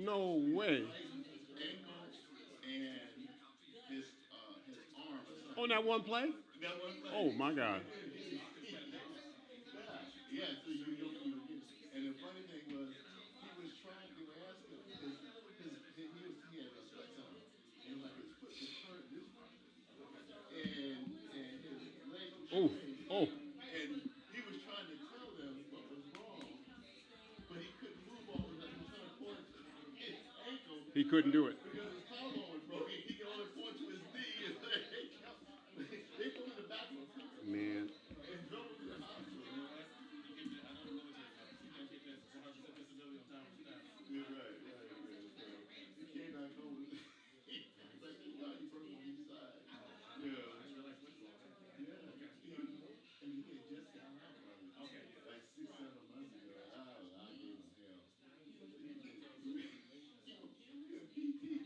No way. ankle and his arm or On something. that one play? That one Oh play. my God. Yeah, so you don't even get it. And the funny thing was, he was trying to ask him because he had specs on, and like his foot was turned this way, and his leg was Oh, straight, oh. and he was trying to tell them what was wrong, but he couldn't move all the time. He was trying to point to his ankle, He couldn't but do it. because his collarbone was broken, he could only point to his knee. And they put him in the back of a pickup truck Man. and drove him to the hospital. Man. Yeah, right. So he came back home. He's like, thank God he broke on each side. Yeah. Yeah. And he had just gotten out like 6, 7 months ago. Oh, I gave him hell. He was PT.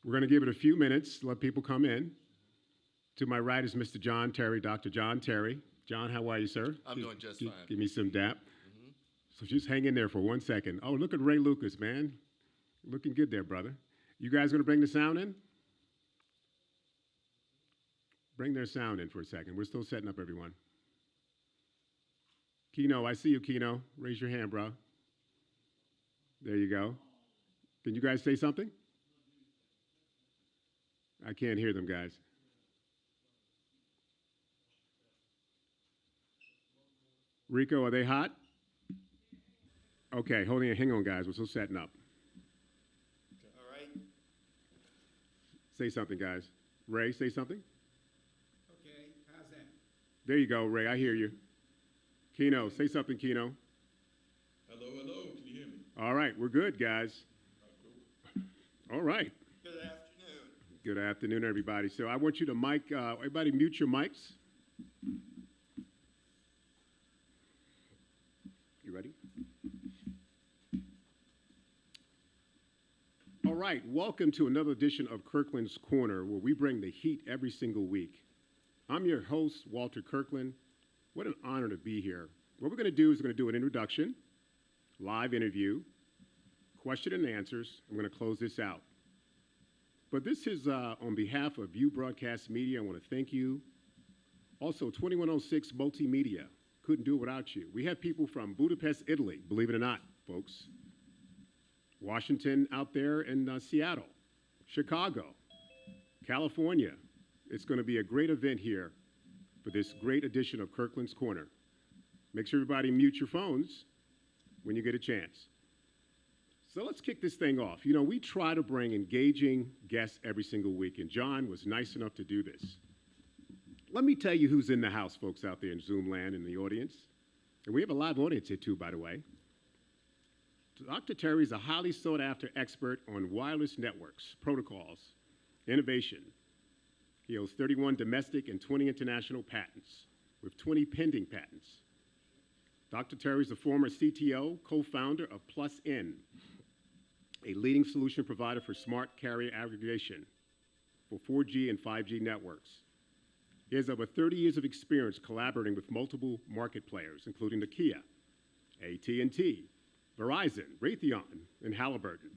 We're going to give it a few minutes, let people come in. To my right is Mr. John Terry, Dr. John Terry. John, how are you, sir? I'm doing just fine. Give me some dap. So just hang in there for 1 second. Oh, look at Ray Lucas, man. Looking good there, brother. You guys going to bring the sound in? Bring their sound in for a second. We're still setting up everyone. Keno, I see you, Keno. Raise your hand, bro. There you go. Can you guys say something? I can't hear them, guys. Rico, are they hot? Okay, hang on, guys. We're still setting up. All right. Say something, guys. Ray, say something. Okay, how's that? There you go, Ray. I hear you. Keno, say something, Keno. Hello, hello. Can you hear me? All right, we're good, guys. All right. Good afternoon. Good afternoon, everybody. So I want you to mic, everybody mute your mics. You ready? All right, welcome to another edition of Kirkland's Corner, where we bring the heat every single week. I'm your host, Walter Kirkland. What an honor to be here. What we're going to do is we're going to do an introduction, live interview, question and answers. I'm going to close this out. But this is on behalf of View Broadcast Media. I want to thank you. Also, 2106 Multimedia. Couldn't do it without you. We have people from Budapest, Italy, believe it or not, folks. Washington out there in Seattle, Chicago, California. It's going to be a great event here for this great edition of Kirkland's Corner. Make sure everybody mute your phones when you get a chance. So let's kick this thing off. You know, we try to bring engaging guests every single week, and John was nice enough to do this. Let me tell you who's in the house, folks out there in Zoom land in the audience. And we have a live audience here too, by the way. Dr. Terry is a highly sought after expert on wireless networks, protocols, innovation. He holds 31 domestic and 20 international patents, with 20 pending patents. Dr. Terry is a former CTO, co-founder of PlusN, a leading solution provider for smart carrier aggregation for 4G and 5G networks. He has over 30 years of experience collaborating with multiple market players, including Nokia, AT&T, Verizon, Raytheon, and Halliburton.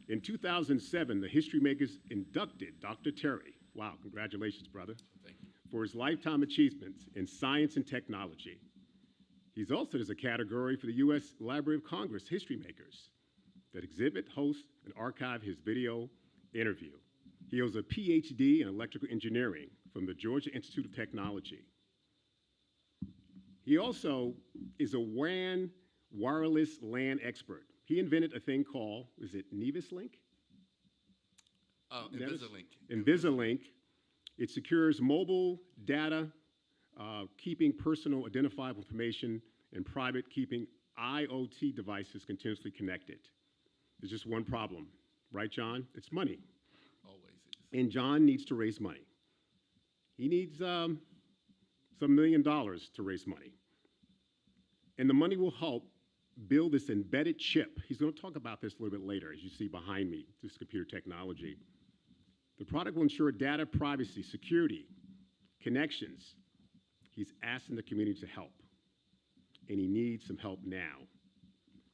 In 2007, the History Makers inducted Dr. Terry, wow, congratulations, brother, Thank you. for his lifetime achievements in science and technology. He's also there's a category for the U.S. Library of Congress History Makers that exhibit, host, and archive his video interview. He holds a PhD in electrical engineering from the Georgia Institute of Technology. He also is a WAN wireless LAN expert. He invented a thing called, is it Nevislink? Invisalink. Invisalink. It secures mobile data, keeping personal identifiable information and private, keeping IoT devices continuously connected. There's just one problem, right, John? It's money. Always is. And John needs to raise money. He needs some $1 million to raise money. And the money will help build this embedded chip. He's going to talk about this a little bit later, as you see behind me, this computer technology. The product will ensure data privacy, security, connections. He's asking the community to help, and he needs some help now.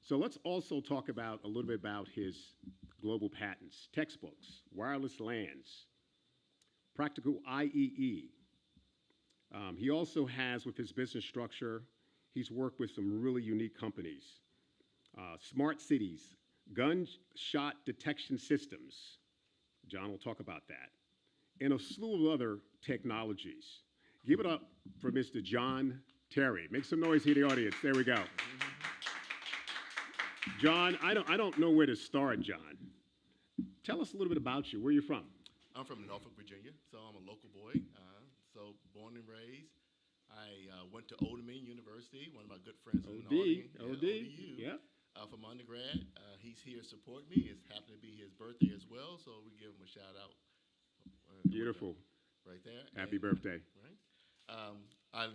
So let's also talk about a little bit about his global patents, textbooks, wireless LANs, practical IEE. He also has, with his business structure, he's worked with some really unique companies. Smart cities, gunshot detection systems. John will talk about that. And a slew of other technologies. Give it up for Mr. John Terry. Make some noise here in the audience. There we go. John, I don't know where to start, John. Tell us a little bit about you. Where are you from? I'm from Norfolk, Virginia, so I'm a local boy. So born and raised. I went to Old Dominion University. One of my good friends in the audience. ODU. Yeah. From undergrad. He's here to support me. It's happened to be his birthday as well, so we give him a shout out. Beautiful. Right there. Happy birthday. Right. I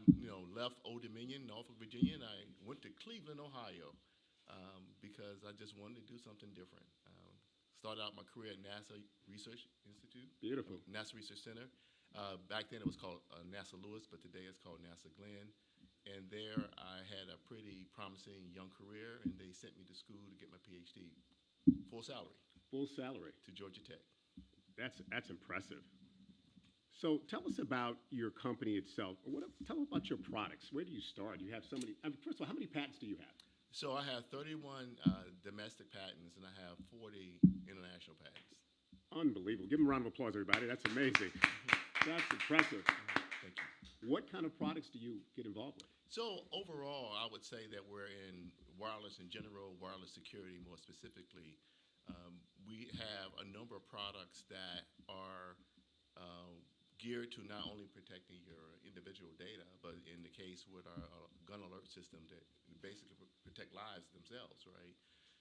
left Old Dominion, Norfolk, Virginia, and I went to Cleveland, Ohio, because I just wanted to do something different. started out my career at NASA Research Institute. Beautiful. NASA Research Center. Back then it was called NASA Lewis, but today it's called NASA Glenn. And there I had a pretty promising young career, and they sent me to school to get my PhD, full salary, Full salary. to Georgia Tech. That's impressive. So tell us about your company itself. Tell us about your products. Where do you start? You have so many. First of all, how many patents do you have? So I have 31 domestic patents, and I have 40 international patents. Unbelievable. Give them a round of applause, everybody. That's amazing. That's impressive. Thank you. What kind of products do you get involved with? So overall, I would say that we're in wireless in general, wireless security more specifically. We have a number of products that are geared to not only protecting your individual data, but in the case with our gun alert system that basically protect lives themselves, right?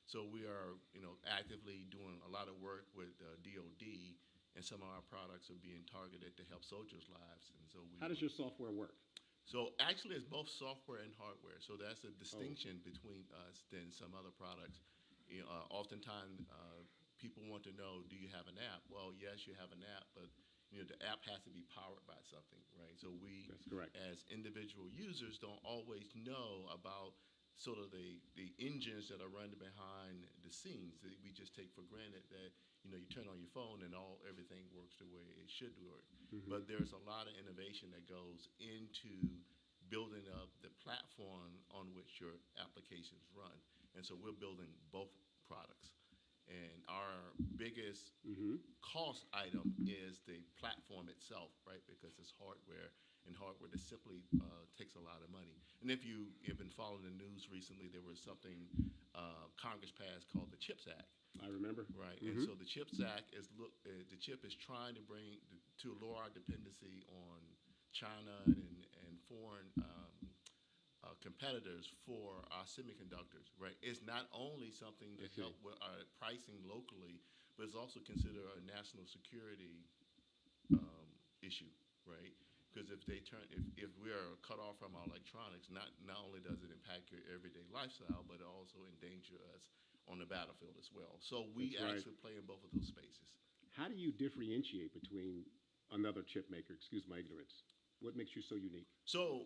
So we are, actively doing a lot of work with DoD, and some of our products are being targeted to help soldiers' lives. And so How does your software work? So actually, it's both software and hardware. So that's a distinction between us than some other products. Oftentimes, people want to know, do you have an app? Well, yes, you have an app, but the app has to be powered by something, right? So we, That's correct. as individual users, don't always know about sort of the engines that are running behind the scenes. That we just take for granted that you turn on your phone and everything works the way it should work. But there's a lot of innovation that goes into building up the platform on which your applications run. And so we're building both products. And our biggest cost item is the platform itself, right? Because it's hardware, and hardware that simply takes a lot of money. And if you have been following the news recently, there was something Congress passed called the CHIPS Act. I remember. Right, and so the CHIPS Act the chip is trying to to lower our dependency on China and foreign competitors for our semiconductors, right? It's not only something to help with our pricing locally, but it's also considered a national security issue, right? Because if we are cut off from our electronics, not only does it impact your everyday lifestyle, but it also endanger us on the battlefield as well. So we That's right. actually play in both of those spaces. How do you differentiate between another chip maker? Excuse my ignorance. What makes you so unique? So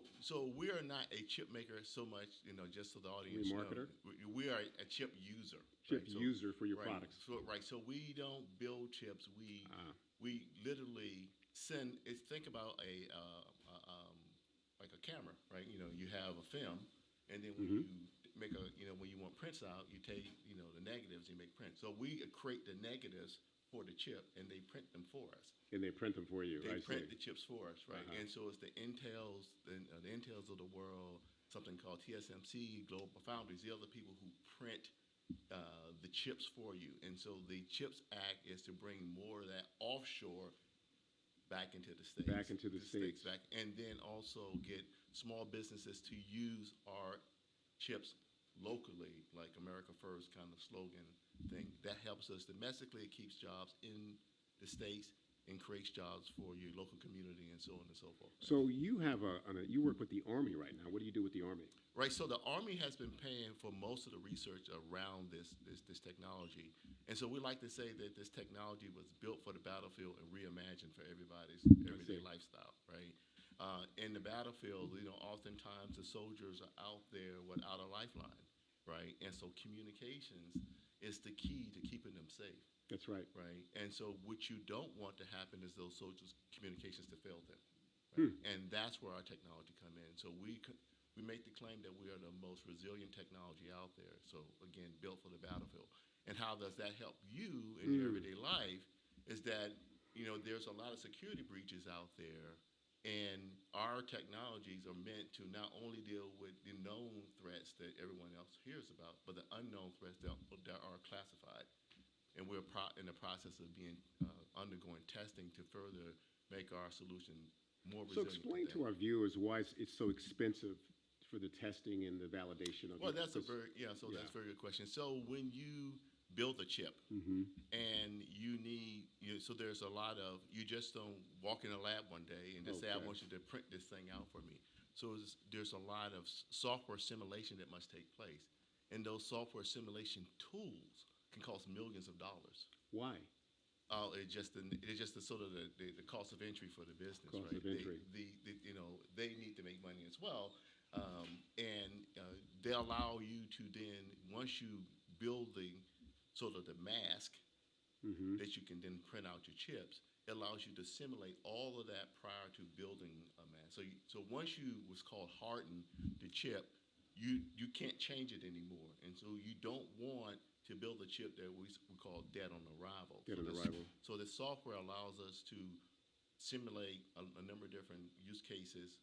we are not a chip maker so much, just so the audience Are you a marketer? knows. We are a chip user. Chip right? user for your right. products. So we don't build chips. We literally send. Think about like a camera, right? You have a film, and then when you make when you want prints out, you take the negatives and you make prints. So we create the negatives for the chip, and they print them for us. And they print them for you. They I print see. the chips for us, right? And so it's the Intels, the Intels of the world, something called TSMC, Global Foundries, the other people who print the chips for you. And so the CHIPS Act is to bring more of that offshore back into the States. Back into the States. And then also get small businesses to use our chips locally, like America First kind of slogan thing. That helps us domestically. It keeps jobs in the States and creates jobs for your local community and so on and so forth. Right? So you have you work with the Army right now. What do you do with the Army? Right, so the Army has been paying for most of the research around this technology. And so we like to say that this technology was built for the battlefield and reimagined for everybody's everyday lifestyle, right? In the battlefield, oftentimes the soldiers are out there without a lifeline, right? And so communications is the key to keeping them safe. That's right. Right, and so what you don't want to happen is those soldiers' communications to fail them, right? And that's where our technology come in. So we make the claim that we are the most resilient technology out there. So again, built for the battlefield. And how does that help you in your everyday life? Is that there's a lot of security breaches out there, and our technologies are meant to not only deal with the known threats that everyone else hears about, but the unknown threats that are classified. And we're in the process of undergoing testing to further make our solution more So resilient. explain to our viewers why it's so expensive for the testing and the validation of Well, it. that's a very that's a very good question. So when you build a chip and you need so there's a lot of you just don't walk in a lab one day and just say I want you to print this thing out for me. So there's a lot of software simulation that must take place, and those software simulation tools can cost millions of dollars. Why? It's just the sort of the cost of entry for the business, Cost right? of entry. You know, they need to make money as well, and they allow you to then, once you build the sort of the mask Mm-hmm. that you can then print out your chips, it allows you to simulate all of that prior to building a mask. So once you what's called harden the chip, you can't change it anymore, and so you don't want to build a chip that we call dead on arrival. Dead on this, arrival. So the software allows us to simulate a number of different use cases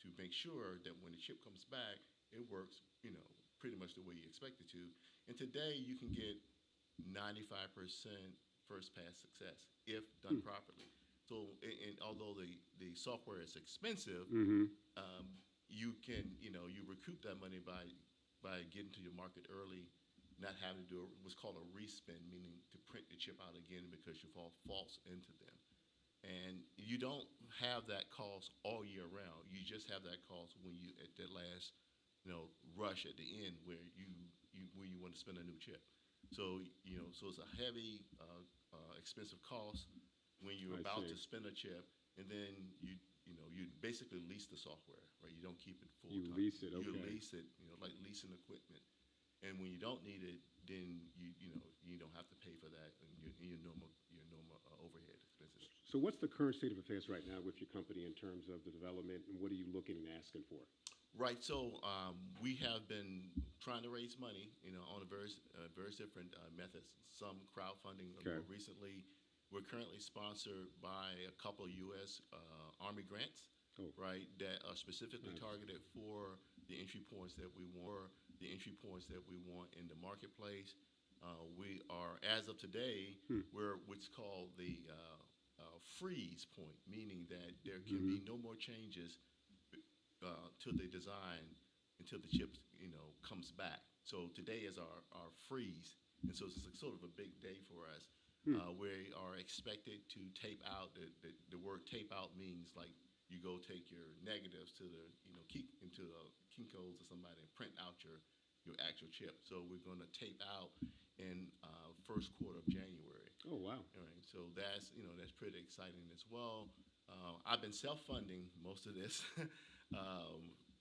to make sure that when the chip comes back, it works, you know, pretty much the way you expect it to. And today you can get 95% first pass success if done properly. So, and although the software is expensive, Mm-hmm. you can, you know, you recoup that money by getting to your market early, not having to do what's called a respin, meaning to print the chip out again because you fall false into them. And you don't have that cost all year round. You just have that cost when you at that last, you know, rush at the end where when you want to spend a new chip. So you know, so it's a heavy, expensive cost when you're I about see. to spend a chip, and then you know you basically lease the software, right? You don't keep it full You time. lease it, You okay. lease it, you know, like leasing equipment. And when you don't need it, then you know you don't have to pay for that and your normal overhead expenses. So what's the current state of affairs right now with your company in terms of the development, and what are you looking and asking for? Right. So we have been trying to raise money, you know, on a various different methods. Some crowdfunding. Okay. More recently, we're currently sponsored by a couple of U.S. Army grants, Oh. right, that are specifically Nice. targeted for the entry points that we want. The entry points that we want in the marketplace. We are, as of today, we're what's called the freeze point, meaning that there can be no more changes to the design until the chip, you know, comes back. So today is our freeze, and so it's sort of a big day for us. We are expected to tape out. The word tape out means like you go take your negatives to the, you know, into Kinko's or somebody and print out your actual chip. So we're going to tape out in first quarter of January. Oh, wow. All right, so that's, you know, that's pretty exciting as well. I've been self-funding most of this,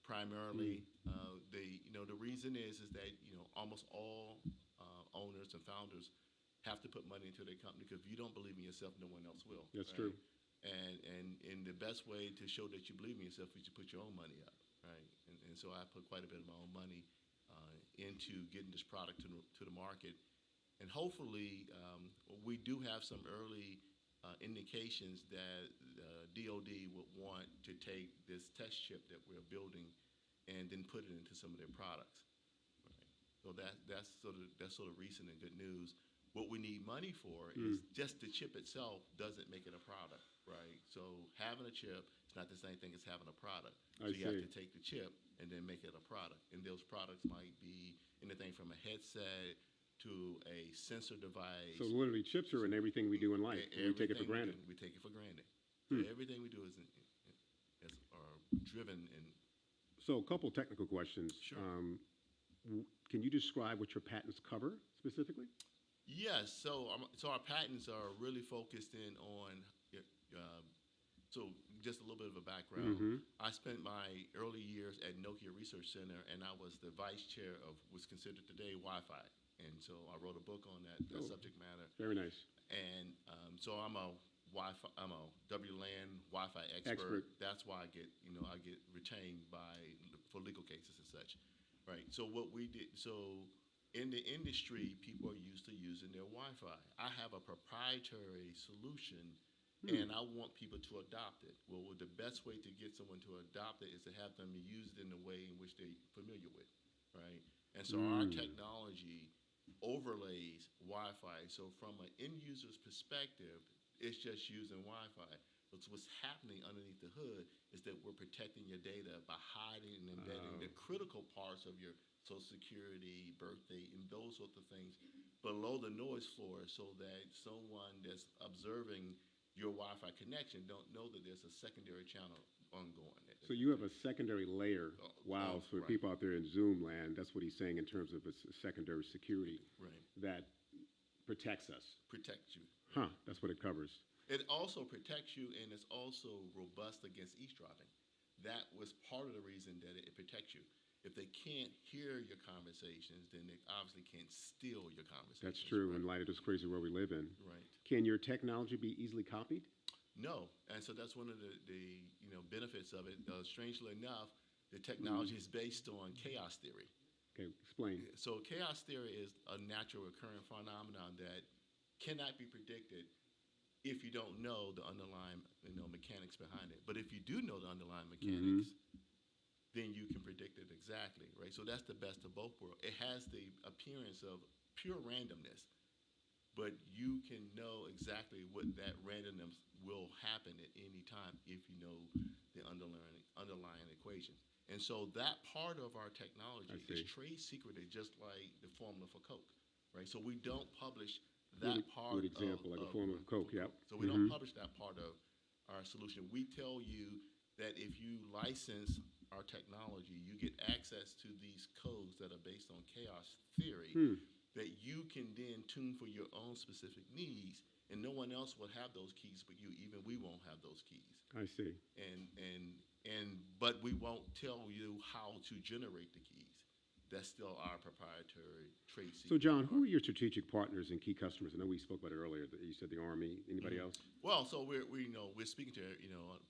primarily. The reason is that, you know, almost all owners and founders have to put money into their company, because if you don't believe in yourself, no one else will. That's right? true. And the best way to show that you believe in yourself is to put your own money up, right? And so I put quite a bit of my own money into getting this product to the market. And hopefully, we do have some early indications that DoD would want to take this test chip that we're building and then put it into some of their products. Right? So that's sort of recent and good news. What we need money for is just the chip itself doesn't make it a product, right? So having a chip is not the same thing as having a product. I So you have see. to take the chip and then make it a product. And those products might be anything from a headset to a sensor device. So literally, chips are in everything we do in life, and we take it for Everything we granted. do, we take it for granted. So everything we do are driven in. So a couple technical questions. Sure. Can you describe what your patents cover specifically? Yes, so our patents are really focused in on. So just a little bit of a background. I spent my early years at Nokia Research Center, and I was the vice chair of what's considered today Wi-Fi. And so I wrote a book on that subject matter. Very nice. And so I'm a WLAN Wi-Fi expert. That's why I get retained for legal cases and such, right? So what we did, in the industry, people are used to using their Wi-Fi. I have a proprietary solution, and I want people to adopt it. Well, the best way to get someone to adopt it is to have them use it in the way in which they're familiar with, right? And so our technology overlays Wi-Fi. So from an end user's perspective, it's just using Wi-Fi. But what's happening underneath the hood is that we're protecting your data by hiding and embedding the critical parts of your Social Security, birthday, and those sorts of things below the noise floor, so that someone that's observing your Wi-Fi connection don't know that there's a secondary channel ongoing. So you have a secondary layer. Wow. For right. people out there in Zoom land, that's what he's saying in terms of a secondary security. Right. That protects us. Protects you. Huh, that's what it covers. It also protects you, and it's also robust against eavesdropping. That was part of the reason that it protects you. If they can't hear your conversations, then they obviously can't steal your conversations. That's true in Right. light of this crazy world we live in. Right. Can your technology be easily copied? No, and so that's one of the benefits of it. Strangely enough, the technology is based on chaos theory. Okay, explain. So chaos theory is a natural occurring phenomenon that cannot be predicted if you don't know the underlying mechanics behind it. But if you do know the underlying mechanics, then you can predict it exactly, right? So that's the best of both worlds. It has the appearance of pure randomness, but you can know exactly what that randomness will happen at any time if you know the underlying equation. And so that part of our technology I is see. trade secreted, just like the formula for Coke, right? So we don't publish Good that e- part. good example, like a formula of Coke, yep. So we don't publish that part of our solution. We tell you that if you license our technology, you get access to these codes that are based on chaos theory that you can then tune for your own specific needs, and no one else will have those keys but you. Even we won't have those keys. I see. But we won't tell you how to generate the keys. That's still our proprietary trade secret. So, John, who are your strategic partners and key customers? I know we spoke about it earlier. That you said the Army. Anybody else? Well, so we're speaking to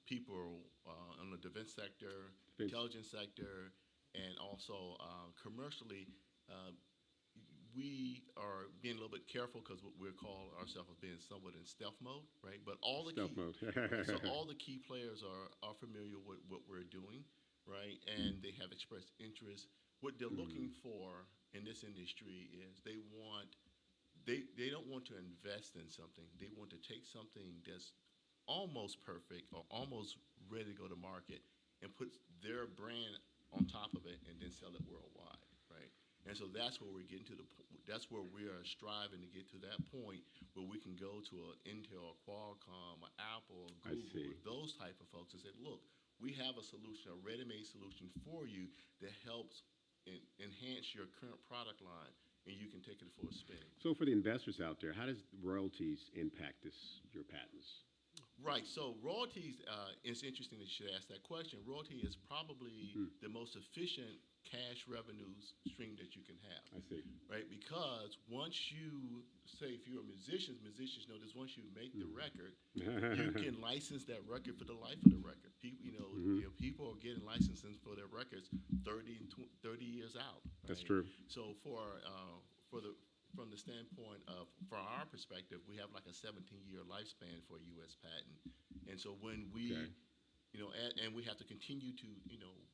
people in the defense sector, intelligence sector, and also commercially. We are being a little bit careful because we call ourselves as being somewhat in stealth mode, right? But all the Stealth key, mode. right, so all the key players are familiar with what we're doing, right? And they have expressed interest. What they're looking for in this industry is they don't want to invest in something. They want to take something that's almost perfect or almost ready to go to market and put their brand on top of it and then sell it worldwide, right? And so that's where we're getting to that's where we are striving to get to that point where we can go to an Intel, Qualcomm, Apple, I Google, see. those type of folks and say, look, we have a solution, a ready-made solution for you that helps enhance your current product line, and you can take it for a spin. So, for the investors out there, how does royalties impact your patents? Right. So royalties, it's interesting that you should ask that question. Royalty is probably the most efficient cash revenue stream that you can have. I see. Right? Because once you say, if you're a musician, musicians know this, once you make the record, you can license that record for the life of the record. People, people are getting licenses for their records 30 years out. Right? That's true. So from the standpoint of, from our perspective, we have like a 17-year lifespan for a U.S. patent. And so when we, and we have to continue to,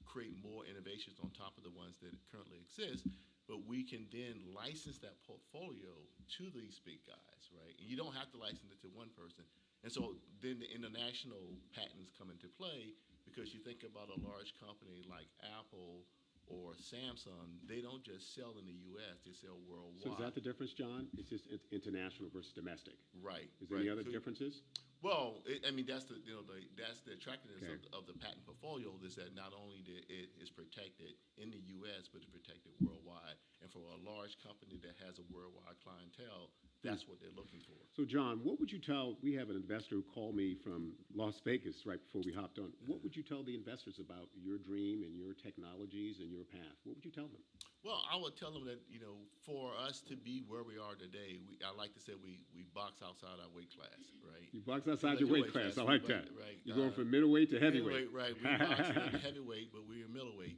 create more innovations on top of the ones that currently exist, but we can then license that portfolio to these big guys, right? And you don't have to license it to one person. And so then the international patents come into play because you think about a large company like Apple or Samsung, they don't just sell in the U.S., they sell worldwide. So is that the difference, John? It's just international versus domestic. Right. Is there any other differences? Well, that's the that's the attractiveness of the patent portfolio is that not only it is protected in the U.S. but it's protected worldwide. And for a large company that has a worldwide clientele, that's what they're looking for. So, John, what would you tell? We have an investor who called me from Las Vegas right before we hopped on. What would you tell the investors about your dream and your technologies and your path? What would you tell them? Well, I would tell them that, for us to be where we are today, I like to say we box outside our weight class, right? You box outside your weight class. I like that. Right. You're going from middleweight to heavyweight. Right. We box in heavyweight, but we're middleweight.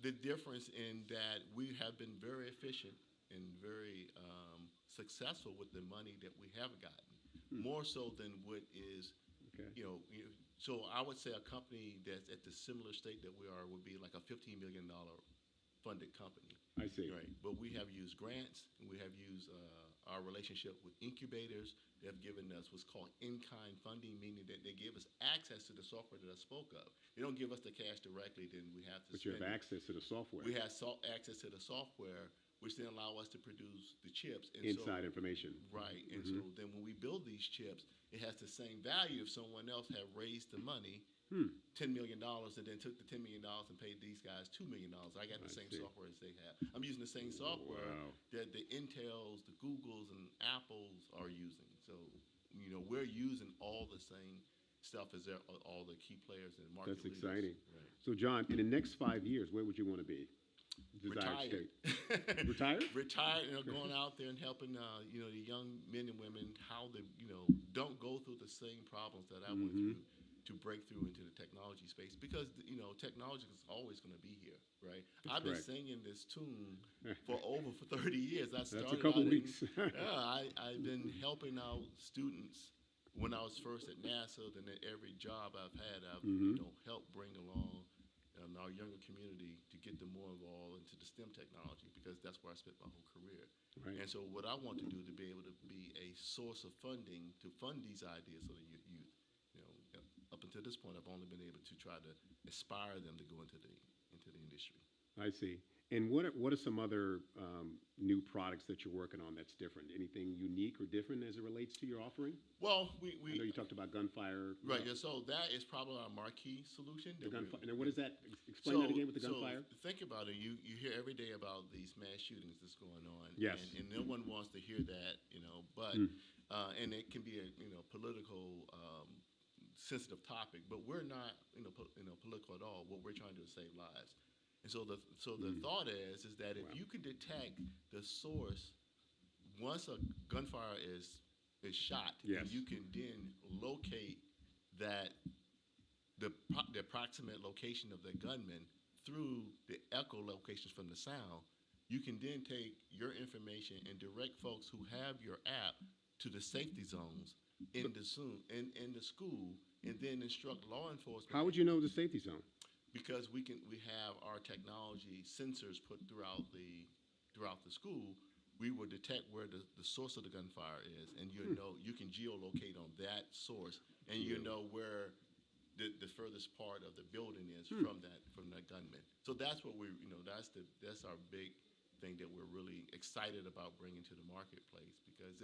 The difference in that we have been very efficient and very successful with the money that we have gotten, more so than what is, so I would say a company that's at the similar state that we are would be like a $15 million funded company. I see. Right. But we have used grants, and we have used our relationship with incubators. They have given us what's called in-kind funding, meaning that they give us access to the software that I spoke of. They don't give us the cash directly, then we have to But you have access to the software. We have access to the software, which then allow us to produce the chips. And inside information. Right. And so then when we build these chips, it has the same value if someone else had raised the money $10 million and then took the $10 million and paid these guys $2 million. I got the I same see. software as they have. I'm using the same software Wow. that the Intels, the Googles, and Apples are using. So, we're using all the same stuff as all the key players in market That's leaders. exciting. Right. So, John, in the next 5 years, where would you want to be? Desired Retired. state. Retired? Retired, going out there and helping, the young men and women how they, don't go through the same problems that I went through to break through into the technology space because, technology is always going to be here, right? I've been correct. singing this tune for 30 years. I started That's a couple out weeks. I've been helping out students when I was first at NASA, then at every job I've had, I've helped bring along our younger community to get them more involved into the STEM technology because that's where I spent my whole career. Right. And so what I want to do to be able to be a source of funding to fund these ideas for the youth. Up until this point, I've only been able to try to aspire them to go into the industry. I see. And what are some other new products that you're working on that's different? Anything unique or different as it relates to your offering? Well, I know you talked about gunfire. right. Yeah, so that is probably our marquee solution. The that gunfire. we're- And what is that? Explain that again with the gunfire. So think about it. You hear every day about these mass shootings that's going on. Yes. And no one wants to hear that, but and it can be a political sensitive topic, but we're not political at all. What we're trying to do is save lives. And so the thought is that if you can detect the source once a gunfire is shot, Yes. and you can then locate that the approximate location of the gunman through the echo locations from the sound, you can then take your information and direct folks who have your app to the safety zones in the school, and then instruct law enforcement. How would you know the safety zone? Because we have our technology sensors put throughout the school. We will detect where the source of the gunfire is, and you can geolocate on that source, and you know where the furthest part of the building is from that gunman. So that's what that's our big thing that we're really excited about bringing to the marketplace because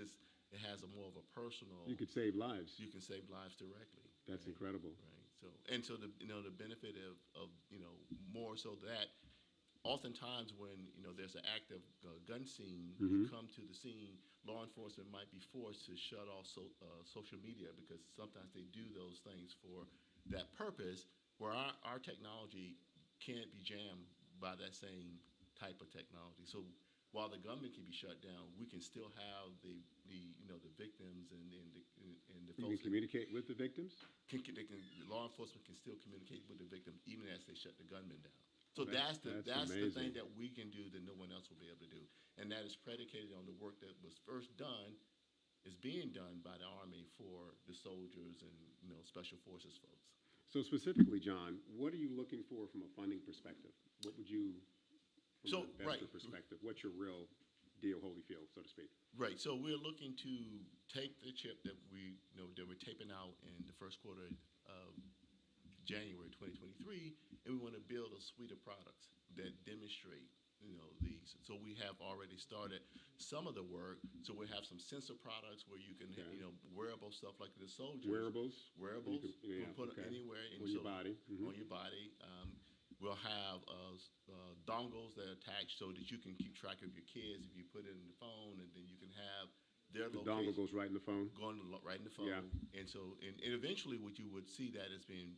it has a more of a personal. You could save lives. You can save lives directly. That's right? incredible. Right. So the benefit of more so that oftentimes when there's an active gun scene, you come to the scene, law enforcement might be forced to shut off social media because sometimes they do those things for that purpose. Where our technology can't be jammed by that same type of technology. So while the gunman can be shut down, we can still have the victims and the You folks can communicate with the victims? law enforcement can still communicate with the victim even as they shut the gunman down. So That's that's the thing amazing. that we can do that no one else will be able to do, and that is predicated on the work that was first done, is being done by the Army for the soldiers and special forces folks. So specifically, John, what are you looking for from a funding perspective? What would you, from So, an investor right. perspective, what's your real deal, Holyfield, so to speak? Right. So we're looking to take the chip that we're taping out in the first quarter of January 2023, and we want to build a suite of products that demonstrate these. So we have already started some of the work. So we have some sensor products where you can wearable stuff like the soldiers. Wearables? Wearables. You can- yeah, We'll put okay. it anywhere On your body. On your body. We'll have dongles that are attached so that you can keep track of your kids if you put it in the phone, and then you can have their The location dongle goes right in the phone? right in the phone. Yeah. And so, and eventually what you would see that as being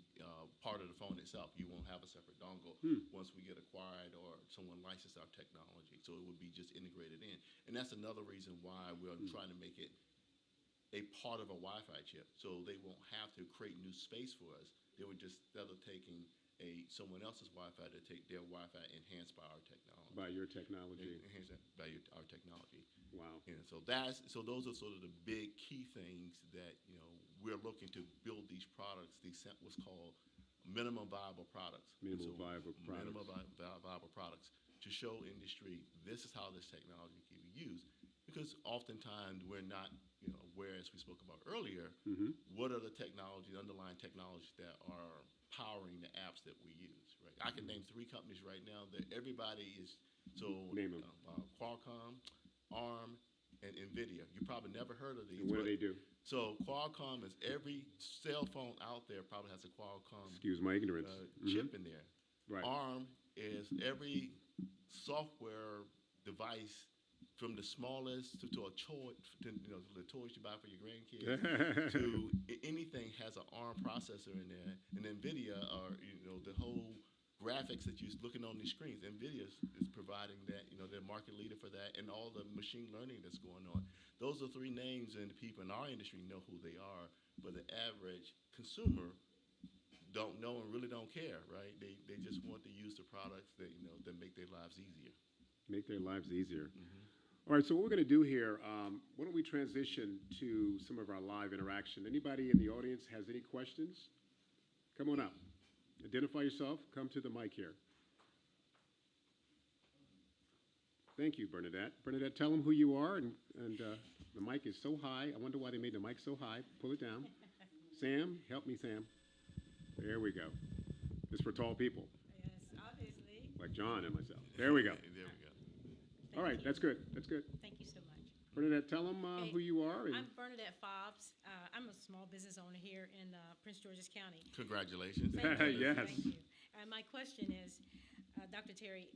part of the phone itself. You won't have a separate dongle once we get acquired or someone licenses our technology. So it would be just integrated in. And that's another reason why we're trying to make it a part of a Wi-Fi chip. So they won't have to create new space for us. They would just, instead of taking someone else's Wi-Fi, to take their Wi-Fi enhanced by our technology. By your technology. Enhanced by our technology. Wow. And so those are sort of the big key things that we're looking to build these products. These what's called minimum viable products. Minimum viable products. Minimum viable products to show industry this is how this technology can be used. Because oftentimes we're not aware, as we spoke about earlier, what are the underlying technologies that are powering the apps that we use. Right. I can name 3 companies right now that everybody is Name them. Qualcomm, ARM, and NVIDIA. You probably never heard of these. And what do but- they do? So Qualcomm is every cell phone out there probably has a Qualcomm Excuse my ignorance. chip in there. Right. ARM is every software device from the smallest to a toy, to, the toys you buy for your grandkids, to anything has an ARM processor in there. And NVIDIA are, the whole graphics that you're looking on these screens. NVIDIA is providing that, they're market leader for that and all the machine learning that's going on. Those are three names, and the people in our industry know who they are, but the average consumer don't know and really don't care, right? They just want to use the products that, that make their lives easier. Make their lives easier. All right, so what we're going to do here, why don't we transition to some of our live interaction. Anybody in the audience has any questions? Come on up. Identify yourself. Come to the mic here. Thank you, Bernadette. Bernadette, tell them who you are, and the mic is so high. I wonder why they made the mic so high. Pull it down. Sam, help me, Sam. There we go. It's for tall people, Yes, obviously. like John and myself. There we go. There we go. All right, that's good. That's good. Thank you so much. Bernadette, tell them Okay, who you are. And I'm Bernadette Fobbs. I'm a small business owner here in Prince George's County. Congratulations. Thank you. Yes. Thank you. And my question is, Dr. Terry,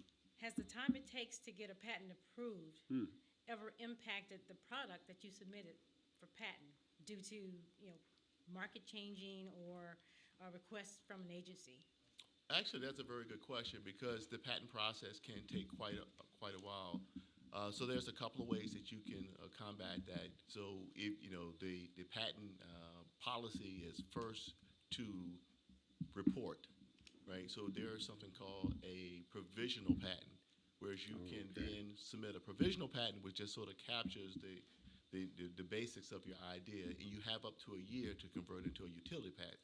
has the time it takes to get a patent approved ever impacted the product that you submitted for patent due to, market changing or a request from an agency? Actually, that's a very good question because the patent process can take quite a while. So there's a couple of ways that you can combat that. So if the patent policy is first to report, right? So there's something called a provisional patent, whereas you can then submit a provisional patent, which just sort of captures the basics of your idea, and you have up to a year to convert it into a utility patent.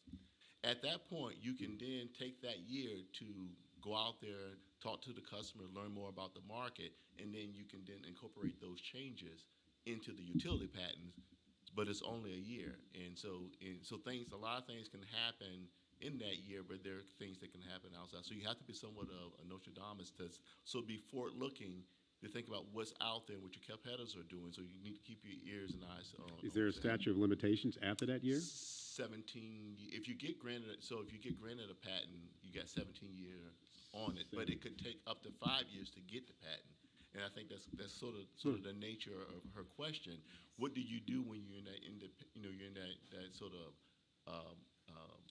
At that point, you can then take that year to go out there, talk to the customer, learn more about the market, and then you can then incorporate those changes into the utility patents, but it's only a year. And so a lot of things can happen in that year, but there are things that can happen outside. So you have to be somewhat of a Nostradamus to be forward-looking to think about what's out there and what your competitors are doing. So you need to keep your ears and eyes on. is there a statute of limitations after that year? 17. If you get granted a patent, you got 17 years on it, but it could take up to 5 years to get the patent. And I think that's sort of the nature of her question. What do you do when you're in that sort of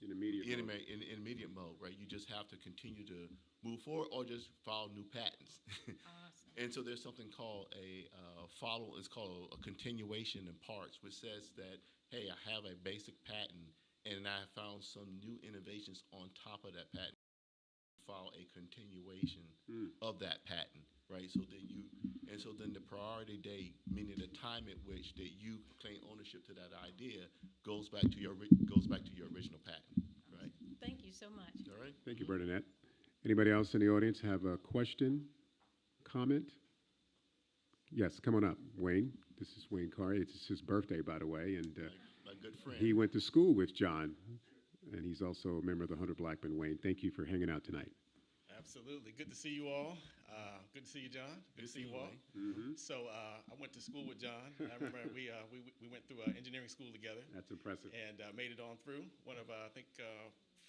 intermediate mode, right? You just have to continue to move forward or just file new patents. Awesome. And so there's something called it's called a continuation in parts, which says that, hey, I have a basic patent and I found some new innovations on top of that patent. File a continuation of that patent, right? So then the priority date, meaning the time at which that you claim ownership to that idea, goes back to your original patent, right? Thank you so much. All right. Thank you, Bernadette. Anybody else in the audience have a question, comment? Yes, come on up, Wayne. This is Wayne Carey. It's his birthday, by the way, and My good friend. he went to school with John, and he's also a member of the Hunter Blackman. Wayne, thank you for hanging out tonight. Absolutely. Good to see you all. Good to see you, John. Good to see you all. So I went to school with John. I remember we went through engineering school together That's impressive. and made it on through. One of, I think,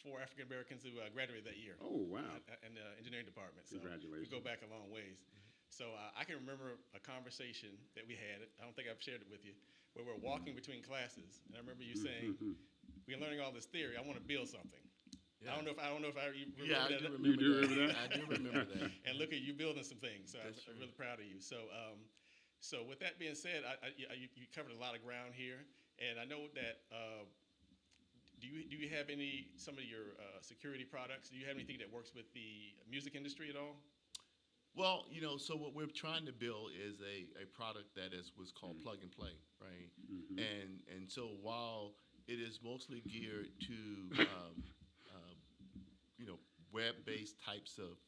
4 African Americans who graduated that year Oh, wow. in the engineering department. So Congratulations. we go back a long ways. So I can remember a conversation that we had. I don't think I've shared it with you, where we're walking between classes. And I remember you saying, we're learning all this theory. I want to build something. Yeah. I don't know if I remember Yeah, I that. do remember You do that. remember that? I do remember that. And look at you building some things. So That's I'm true. really proud of you. So, so with that being said, you covered a lot of ground here, and I know that. Do you have some of your security products? Do you have anything that works with the music industry at all? Well, so what we're trying to build is a product that is what's called plug and play, right? And so while it is mostly geared to web-based types of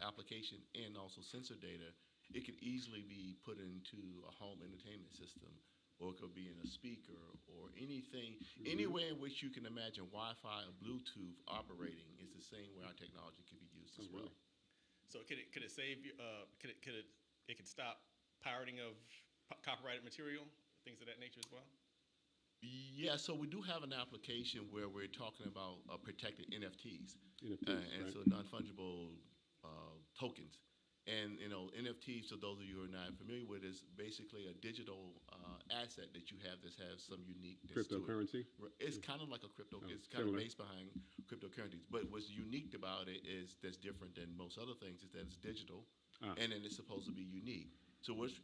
application and also sensor data, it could easily be put into a home entertainment system, or it could be in a speaker, or anything, anywhere in which you can imagine Wi-Fi or Bluetooth operating is the same way our technology can be used as well. So could it save you? It could stop pirating of copyrighted material, things of that nature as well? Yeah, so we do have an application where we're talking about protected NFTs, NFTs, and right. so non-fungible tokens. And NFTs, so those of you who are not familiar with, is basically a digital asset that you have that has some uniqueness to it. Cryptocurrency? It's kind of like a crypto. Oh, It's kind of similar. based behind cryptocurrencies. But what's unique about it is that's different than most other things is that it's digital, and then it's supposed to be unique. So once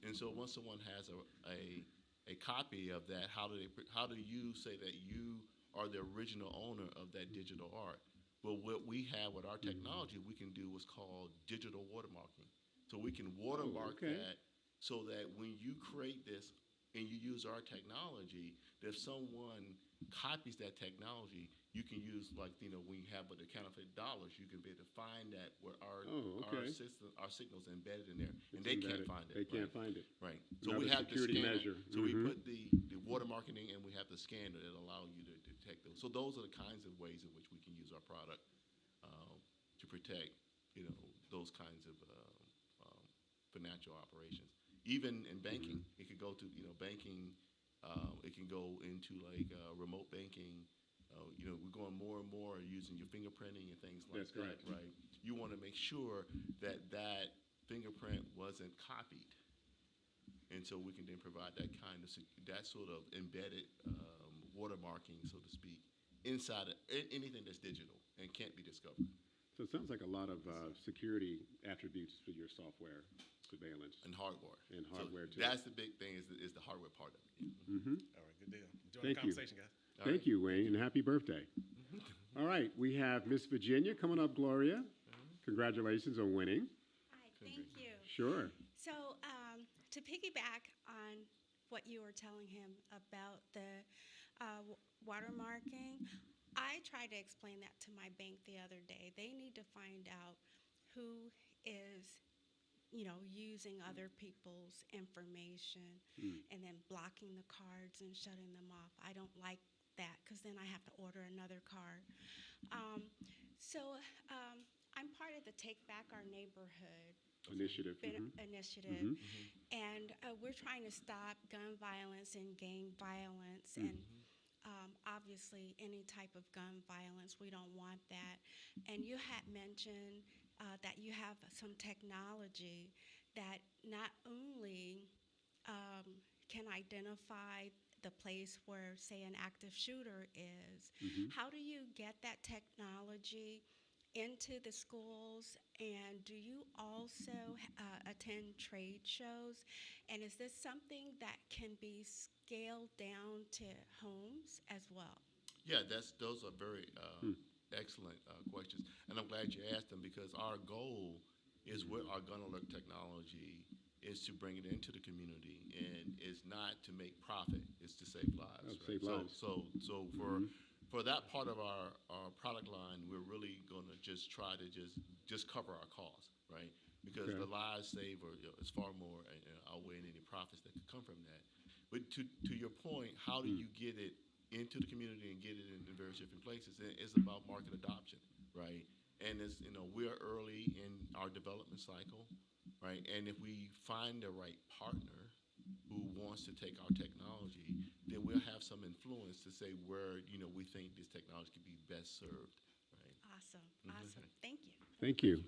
someone has a copy of that, how do you say that you are the original owner of that digital art? Well, what we have with our technology, we can do what's called digital watermarking. So we can watermark okay. that so that when you create this and you use our technology, that if someone copies that technology, you can use, like, when you have with the counterfeit dollars, you can be able to find that where our signal's embedded in there, and they can't find it. They can't find it. Right. So Another we have the security scanner. measure. So we put the watermarking in, and we have the scanner that allow you to detect those. So those are the kinds of ways in which we can use our product to protect, those kinds of financial operations. Even in banking, it could go to banking. It can go into like remote banking. We're going more and more using your fingerprinting and things like That's correct. that, right? You want to make sure that fingerprint wasn't copied, and so we can then provide that sort of embedded watermarking, so to speak, inside of anything that's digital and can't be discovered. So it sounds like a lot of security attributes for your software surveillance. And hardware. And hardware, so too. That's the big thing is the hardware part of it. All right, good deal. Enjoying Thank the you. conversation, guys. Thank you, Wayne, and happy birthday. All right, we have Miss Virginia coming up, Gloria. Congratulations on winning. Hi, thank you. Sure. So, to piggyback on what you were telling him about the watermarking, I tried to explain that to my bank the other day. They need to find out who is, using other people's information and then blocking the cards and shutting them off. I don't like that because then I have to order another card. I'm part of the Take Back Our Neighborhood Initiative. initiative, and we're trying to stop gun violence and gang violence, and obviously any type of gun violence. We don't want that. And you had mentioned that you have some technology that not only can identify the place where, say, an active shooter is. How do you get that technology into the schools, and do you also attend trade shows? And is this something that can be scaled down to homes as well? Yeah, those are very excellent questions, and I'm glad you asked them because our goal is with our gun alert technology is to bring it into the community, and it's not to make profit; it's to save lives. Oh, save lives. So for that part of our product line, we're really going to just try to just cover our costs, right? Because the lives saved is far more outweighing any profits that could come from that. But to your point, how do you get it into the community and get it in various different places? It's about market adoption, right? And we're early in our development cycle, right? And if we find the right partner who wants to take our technology, then we'll have some influence to say where we think this technology could be best served, right? Awesome. Thank you. Thank you.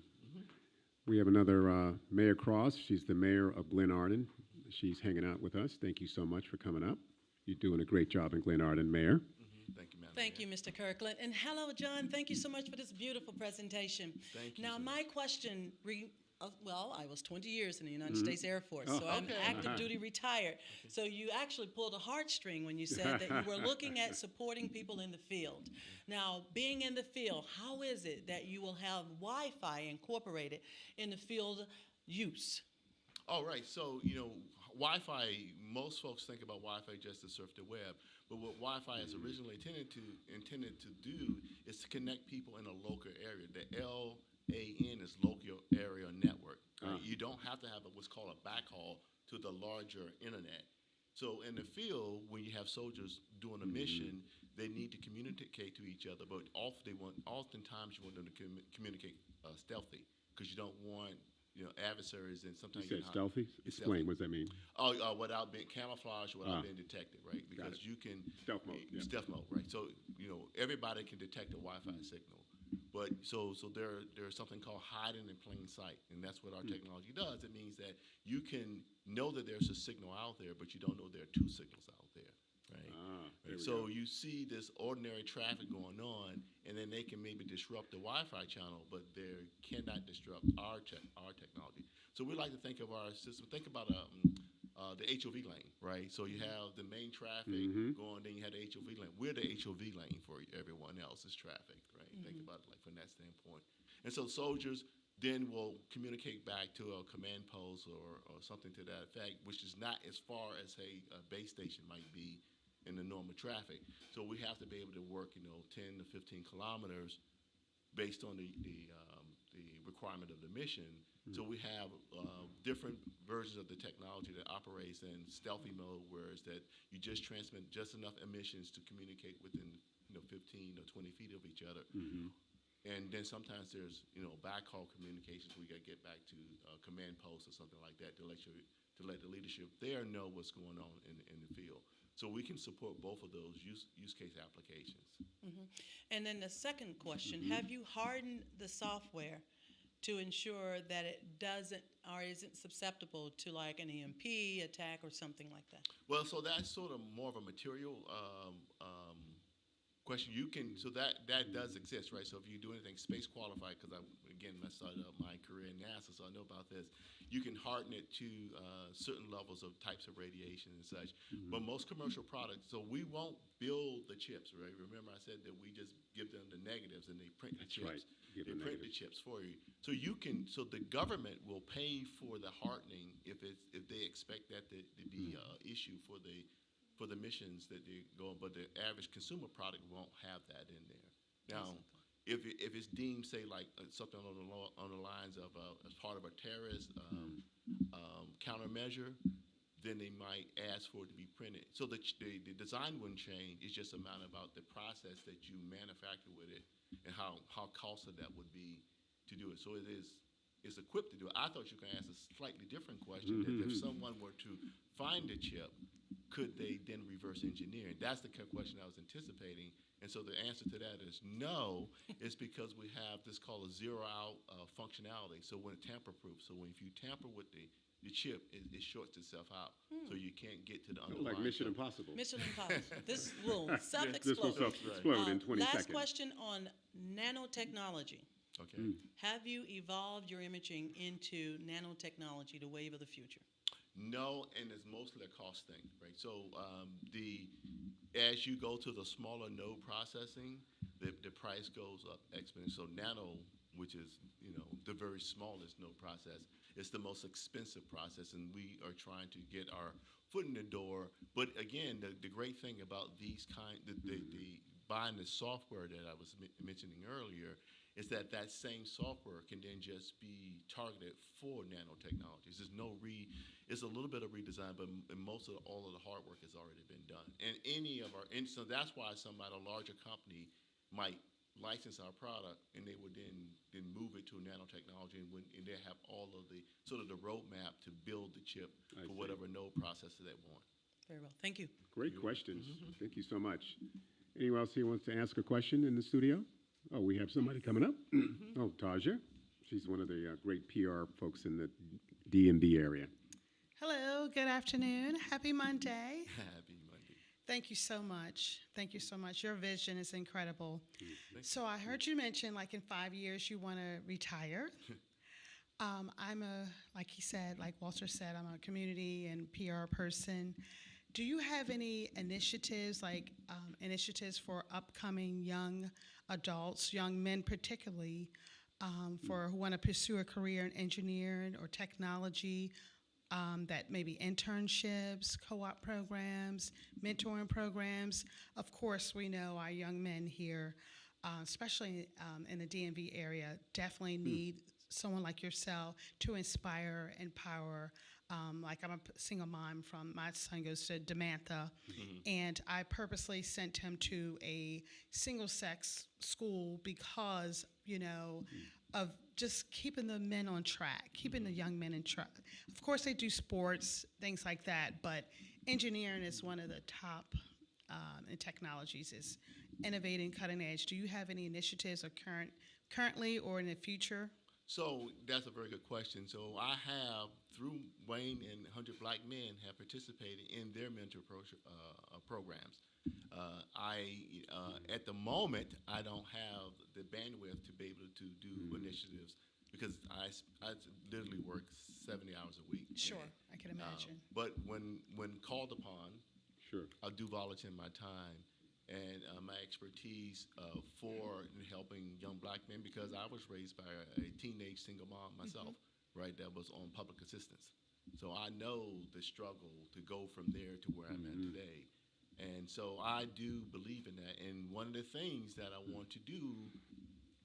We have another Mayor Cross. She's the mayor of Glenarden. She's hanging out with us. Thank you so much for coming up. You're doing a great job in Glenarden, Mayor. Thank you, Madam Thank you, Mr. Kirkland. And hello, John. Thank you so much for this beautiful presentation. Thank you Now, so my question, I was 20 years in the United States Air Force, so I'm active duty retired. So you actually pulled a heartstring when you said that you were looking at supporting people in the field. Now, being in the field, how is it that you will have Wi-Fi incorporated in the field use? All right. So, Wi-Fi, most folks think about Wi-Fi just to surf the web. But what Wi-Fi is originally intended to do is to connect people in a local area. The LAN is local area network. Right? You don't have to have what's called a backhaul to the larger internet. So in the field, when you have soldiers doing a mission, they need to communicate to each other. But oftentimes you want them to communicate stealthy because you don't want adversaries, and You sometimes said get hot. stealthy? It's Explain, stealthy. what does that mean? Without being camouflaged, without Ah. being detected, right? Because it. you can Stealth mode, yeah. stealth mode, right? So everybody can detect a Wi-Fi signal, but so there's something called hiding in plain sight, and that's what our technology does. It means that you can know that there's a signal out there, but you don't know there are two signals out there, right? There we So go. you see this ordinary traffic going on, and then they can maybe disrupt the Wi-Fi channel, but they cannot disrupt our technology. So we like to think of our system. Think about the HOV lane, right? So you have the main traffic going, then you have the HOV lane. We're the HOV lane for everyone else's traffic, right? Think about it like from that standpoint. And so soldiers then will communicate back to a command post or something to that effect, which is not as far as a base station might be in the normal traffic. So we have to be able to work, 10 to 15 kilometers based on the requirement of the mission. So we have different versions of the technology that operates in stealthy mode, whereas that you just transmit just enough emissions to communicate within 15 or 20 feet of each other. And then sometimes there's backhaul communications. We got to get back to command posts or something like that to let the leadership there know what's going on in the field. So we can support both of those use case applications. And then the second question, have you hardened the software to ensure that it doesn't or isn't susceptible to like an EMP attack or something like that? Well, so that's sort of more of a material question. So that does exist, right? So if you do anything space qualified, because I started out my career in NASA, so I know about this. You can harden it to certain levels of types of radiation and such. But most commercial products, so we won't build the chips, right? Remember I said that we just give them the negatives and they print the chips. right. Give They them print the negatives. chips for you. So so the government will pay for the hardening if they expect that to be an issue for the missions that they go on, but the average consumer product won't have that in there. Now, if it's deemed, say, like something on the lines of as part of a terrorist countermeasure, then they might ask for it to be printed. So the design wouldn't change. It's just about the process that you manufacture with it and how costly that would be to do it. So it's equipped to do it. I thought you were going to ask a slightly different question, that if someone were to find a chip, could they then reverse engineer? And that's the question I was anticipating. And so the answer to that is no. It's because we have this called a zero-out functionality. So when tamper-proof. So if you tamper with the chip, it shorts itself out. So you can't get to the underlying. Like Mission Impossible. Mission Impossible. This will This will self-explode. self-explode in 20 Last seconds. question on nanotechnology. Okay. Have you evolved your imaging into nanotechnology, the wave of the future? No, and it's mostly a cost thing, right? So as you go to the smaller node processing, the price goes up exponentially. So nano, which is the very smallest node process, it's the most expensive process, and we are trying to get our foot in the door. But again, the great thing about the buying the software that I was mentioning earlier is that same software can then just be targeted for nanotechnologies. It's a little bit of redesign, but all of the hard work has already been done. And so that's why a larger company might license our product, and they would then move it to nanotechnology, and they have all of the sort of the roadmap to build the chip for whatever node processor they want. Very well. Thank you. Great questions. Thank you so much. Anyone else here wants to ask a question in the studio? Oh, we have somebody coming up. Oh, Taja. She's one of the great PR folks in the DMV area. Hello, good afternoon. Happy Monday. Happy Monday. Thank you so much. Thank you so much. Your vision is incredible. So I heard you mention like in 5 years you want to retire. Like he said, like Walter said, I'm a community and PR person. Do you have any initiatives, initiatives for upcoming young adults, young men particularly, who want to pursue a career in engineering or technology, that maybe internships, co-op programs, mentoring programs? Of course, we know our young men here, especially in the DMV area, definitely need someone like yourself to inspire, empower. Like I'm a single mom my son goes to DeMatha, and I purposely sent him to a single-sex school because, of just keeping the men on track, keeping the young men in track. Of course, they do sports, things like that, but engineering is one of the top in technologies, is innovating, cutting edge. Do you have any initiatives or currently or in the future? So that's a very good question. So I have, through Wayne and 100 Black Men, have participated in their programs. At the moment, I don't have the bandwidth to be able to do initiatives because I literally work 70 hours a week. Sure, I can imagine. But when called upon, Sure. I do volunteer my time and my expertise for helping young Black men, because I was raised by a teenage single mom myself, right, that was on public assistance. So I know the struggle to go from there to where I'm at today. And so I do believe in that. And one of the things that I want to do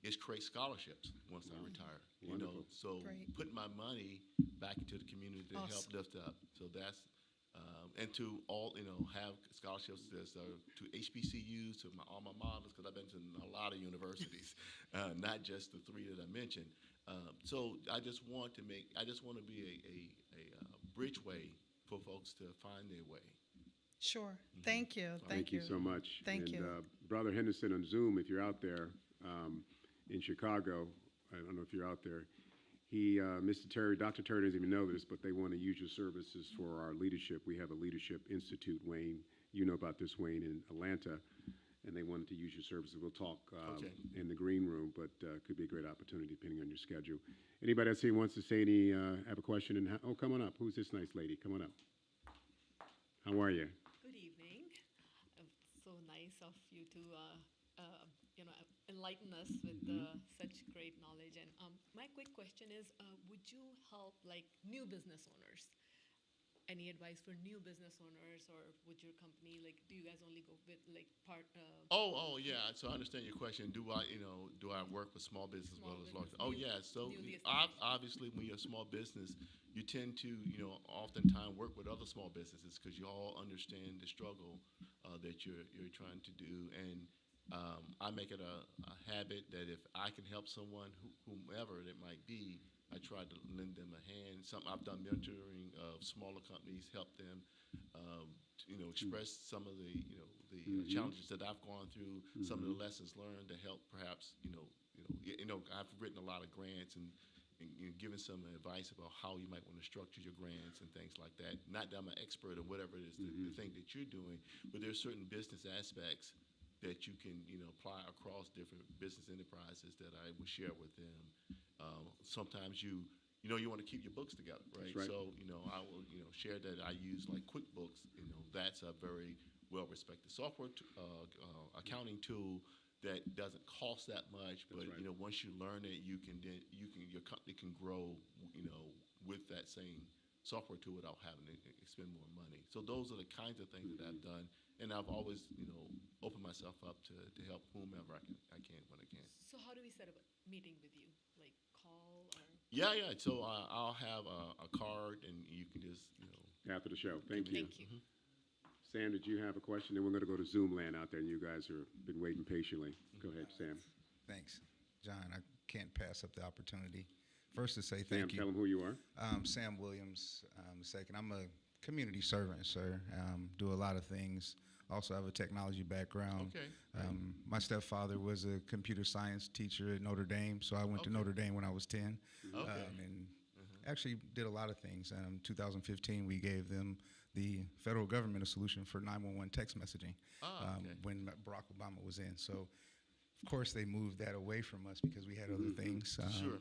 is create scholarships once I retire. Wonderful. You know, so Great. put my money back into the community to help Awesome. lift up. So that's and to all, have scholarships to HBCUs, to my alma maters, because I've been to a lot of universities, not just the three that I mentioned. So I just want to be a bridgeway for folks to find their way. Sure. Thank you. Thank you so much. Thank and, you. Brother Henderson on Zoom, if you're out there in Chicago, I don't know if you're out there, Dr. Terry doesn't even know this, but they want to use your services for our leadership. We have a leadership institute, Wayne. You know about this, Wayne, in Atlanta, and they wanted to use your services. We'll talk in the green room, but could be a great opportunity depending on your schedule. Anybody else here wants to say have a question? Come on up. Who's this nice lady? Come on up. How are you? Good evening. So nice of you to, enlighten us with such great knowledge. And my quick question is, would you help new business owners? Any advice for new business owners, or would your company do you guys only go with part? Oh yeah. So I understand your question. Do I work with small business as well as large? Oh yeah. So obviously, when you're a small business, you tend to oftentimes work with other small businesses because you all understand the struggle that you're trying to do. And I make it a habit that if I can help someone, whomever it might be, I try to lend them a hand. I've done mentoring of smaller companies, help them, express some of the challenges that I've gone through, some of the lessons learned to help perhaps, I've written a lot of grants and given some advice about how you might want to structure your grants and things like that. Not that I'm an expert or whatever it is, the thing that you're doing, but there's certain business aspects that you can, apply across different business enterprises that I will share with them. Sometimes you want to keep your books together, right? That's right. So, I will, share that I use QuickBooks. That's a very well-respected software accounting tool that doesn't cost that much, but right. Once you learn it, your company can grow, with that same software tool without having to spend more money. So those are the kinds of things that I've done, and I've always, opened myself up to help whomever I can when I can. So how do we set up a meeting with you? Call or? Yeah. So I'll have a card, and you can just, After the show. Thank you. Thank you. Sam, did you have a question? Then we're going to go to Zoom land out there, and you guys have been waiting patiently. Go ahead, Sam. Thanks, John. I can't pass up the opportunity. First to say thank you. Sam, tell them who you are. Sam Williams, second. I'm a community servant, sir. Do a lot of things. Also have a technology background. Okay. My stepfather was a computer science teacher at Notre Dame, so I went to Notre Dame when I was 10. Okay. And actually did a lot of things. 2015, we gave them the federal government a solution for 911 text messaging when Barack Obama was in. So, of course, they moved that away from us because we had other things Sure.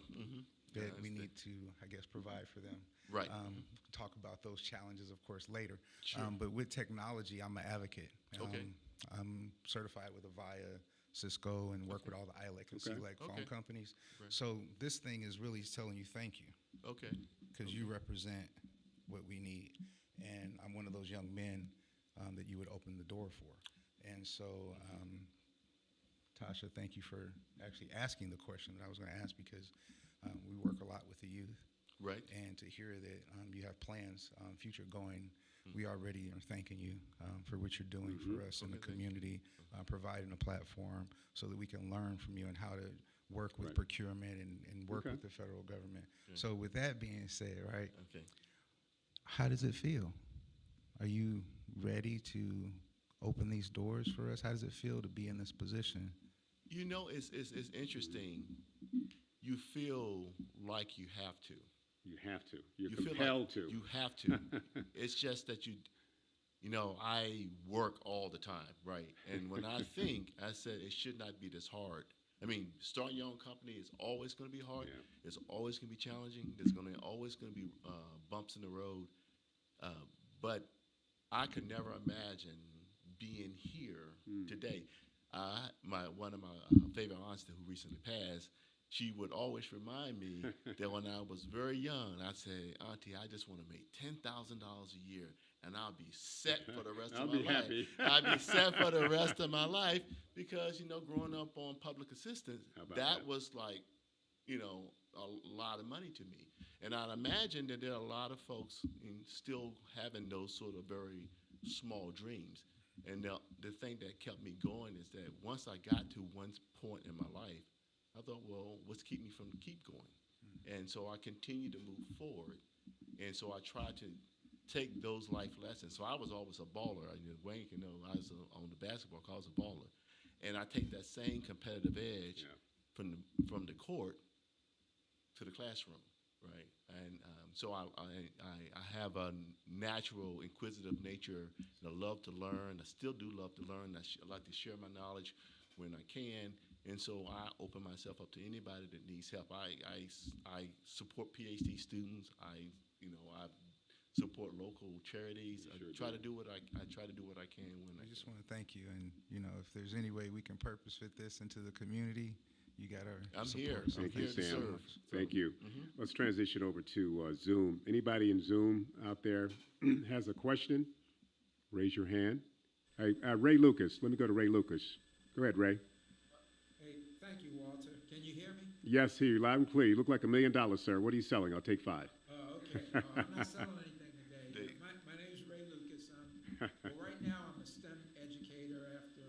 that we need to, I guess, provide for them. Right. Talk about those challenges, of course, later. Sure. But with technology, I'm an advocate. Okay. I'm certified with Avaya, Cisco, and work with all the ILEC and CLEC phone companies. Right. So this thing is really telling you thank you. Okay. Because you represent what we need. And I'm one of those young men that you would open the door for. And so, Tasha, thank you for actually asking the question that I was going to ask, because we work a lot with the youth. Right. And to hear that you have plans, future going, we already are thanking you for what you're doing for us in the community, providing a platform so that we can learn from you and how to work with Right. procurement and work Okay. with the federal government. Yeah. So with that being said, right, Okay. how does it feel? Are you ready to open these doors for us? How does it feel to be in this position? You know, it's interesting. You feel like you have to. You have to. You're You feel compelled like to. you have to. It's just that you know, I work all the time, right? And when I think, I said it should not be this hard. I mean, starting your own company is always going to be hard. Yeah. It's always going to be challenging. There's always going to be bumps in the road. But I could never imagine being here today. One of my favorite aunts who recently passed, she would always remind me that when I was very young, I'd say, Auntie, I just want to make $10,000 a year, and I'll be set for the rest I'll of my be life. happy. I'll be set for the rest of my life because, you know, growing up on public assistance, How about that that? was like, you know, a lot of money to me. And I'd imagine that there are a lot of folks still having those sort of very small dreams. And the thing that kept me going is that once I got to one point in my life, I thought, well, what's keeping me from keep going? And so I continued to move forward. And so I tried to take those life lessons. So I was always a baller. Wayne can know I was on the basketball court, I was a baller. And I take that same competitive edge from the court to the classroom, right? And so I have a natural inquisitive nature, and I love to learn. I still do love to learn. I like to share my knowledge when I can, and so I open myself up to anybody that needs help. I support PhD students. I support local charities. I try to do what I try to do what I can when I just want to thank you, and you know, if there's any way we can purpose fit this into the community, you got our I'm support. here. So Thank I'm you, here to Sam. serve. Thank you. Mhm. Let's transition over to Zoom. Anybody in Zoom out there has a question? Raise your hand. Hey, Ray Lucas. Let me go to Ray Lucas. Go ahead, Ray. Hey, thank you, Walter. Can you hear me? Yes, hear you loud and clear. You look like $1 million, sir. What are you selling? I'll take 5. Oh, okay. I'm not selling anything today. My name is Ray Lucas. Right now I'm a STEM educator after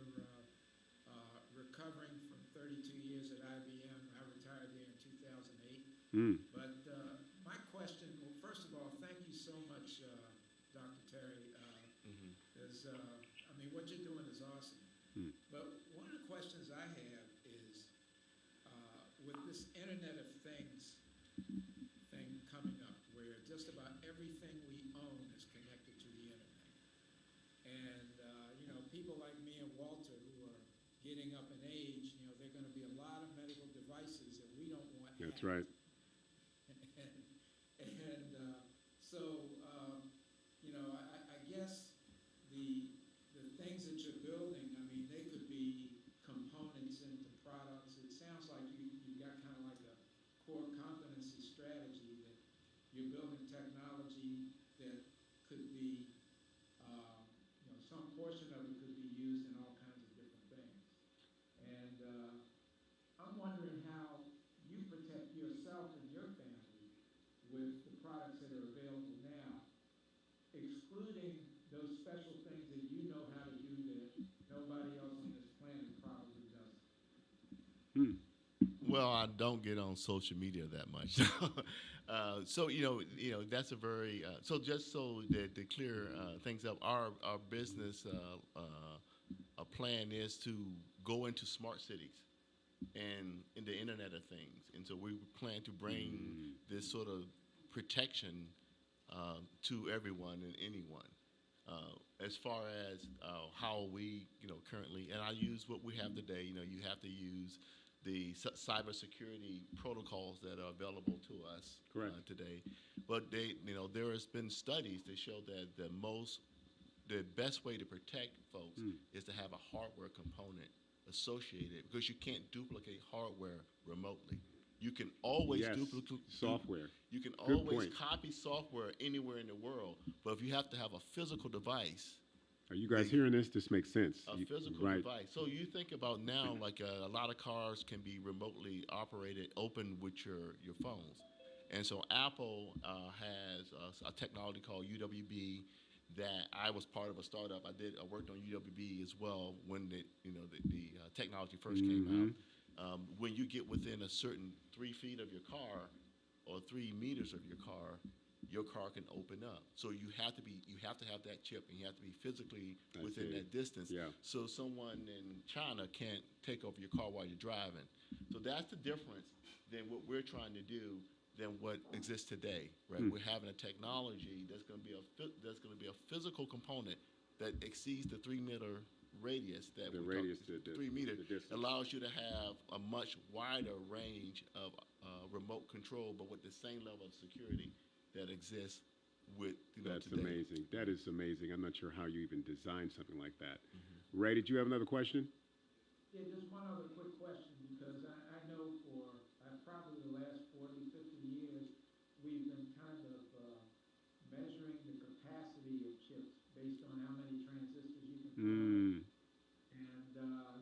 recovering from 32 years at IBM. I retired there in 2008. But my question, well, first of all, thank you so much, Dr. Terry. I mean, what you're doing is awesome. But one of the questions I have is, with this Internet of Things thing coming up, where just about everything we own is connected to the Internet. And, you know, people like me and Walter who are getting up in age, you know, there are going to be a lot of medical devices that we don't want. That's hacked. right. So, you know, I guess the things that you're building, I mean, they could be components into products. It sounds like you got kind of like a core competency strategy that you're building technology that could be, you know, some portion of it could be used in all kinds of different things. And I'm wondering how you protect yourself and your family with the products that are available now, excluding those special things that you know how to do that nobody else on this planet probably doesn't. Well, I don't get on social media that much. So you know that's a very so just so that to clear things up, our business plan is to go into smart cities and in the Internet of Things, and so we plan to bring this sort of protection to everyone and anyone. As far as how we, you know, currently, and I use what we have today. You know, you have to use the cybersecurity protocols that are available to us today. But there has been studies that show that the best way to protect folks is to have a hardware component associated, because you can't duplicate hardware remotely. You can always duplicate software. You can Good always point. copy software anywhere in the world, but if you have to have a physical device, Are you guys hearing this? This makes sense. a physical device. So you think about now, like a lot of cars can be remotely operated, open with your phones, and so Apple has a technology called UWB that I was part of a startup. I worked on UWB as well when the technology first came when you get within a certain 3 feet of your car or 3 meters of your car can open up. So you have to have that chip, and you have to be physically within that distance. Yeah. So someone in China can't take over your car while you're driving. So that's the difference than what we're trying to do than what exists today, right? We're having a technology that's going to be a physical component that exceeds the 3 meter radius that The we talk- radius, the 3 meter the distance. allows you to have a much wider range of remote control, but with the same level of security that exists with That's today. amazing. That is amazing. I'm not sure how you even designed something like that. Ray, did you have another question? Yeah, just one other quick question, because I know for probably the last 40, 50 years, we've been kind of measuring the capacity of chips based on how many transistors you can put on. Mm. And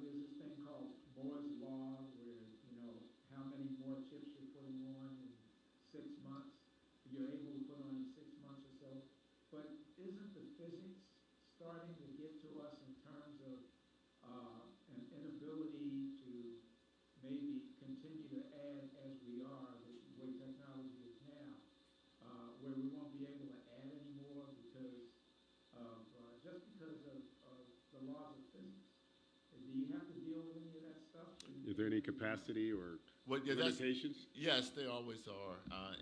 there's this thing called Moore's Law, where, how many more chips you're putting on in 6 months, you're able to put on in 6 months or so. But isn't the physics starting to get to us in terms of an inability to maybe continue to add as we are, the way technology is now, where we won't be able to add anymore because just because of the laws of physics? Do you have to deal with any of that stuff? Is there any capacity or Well, yeah, limitations? Yes, there always are,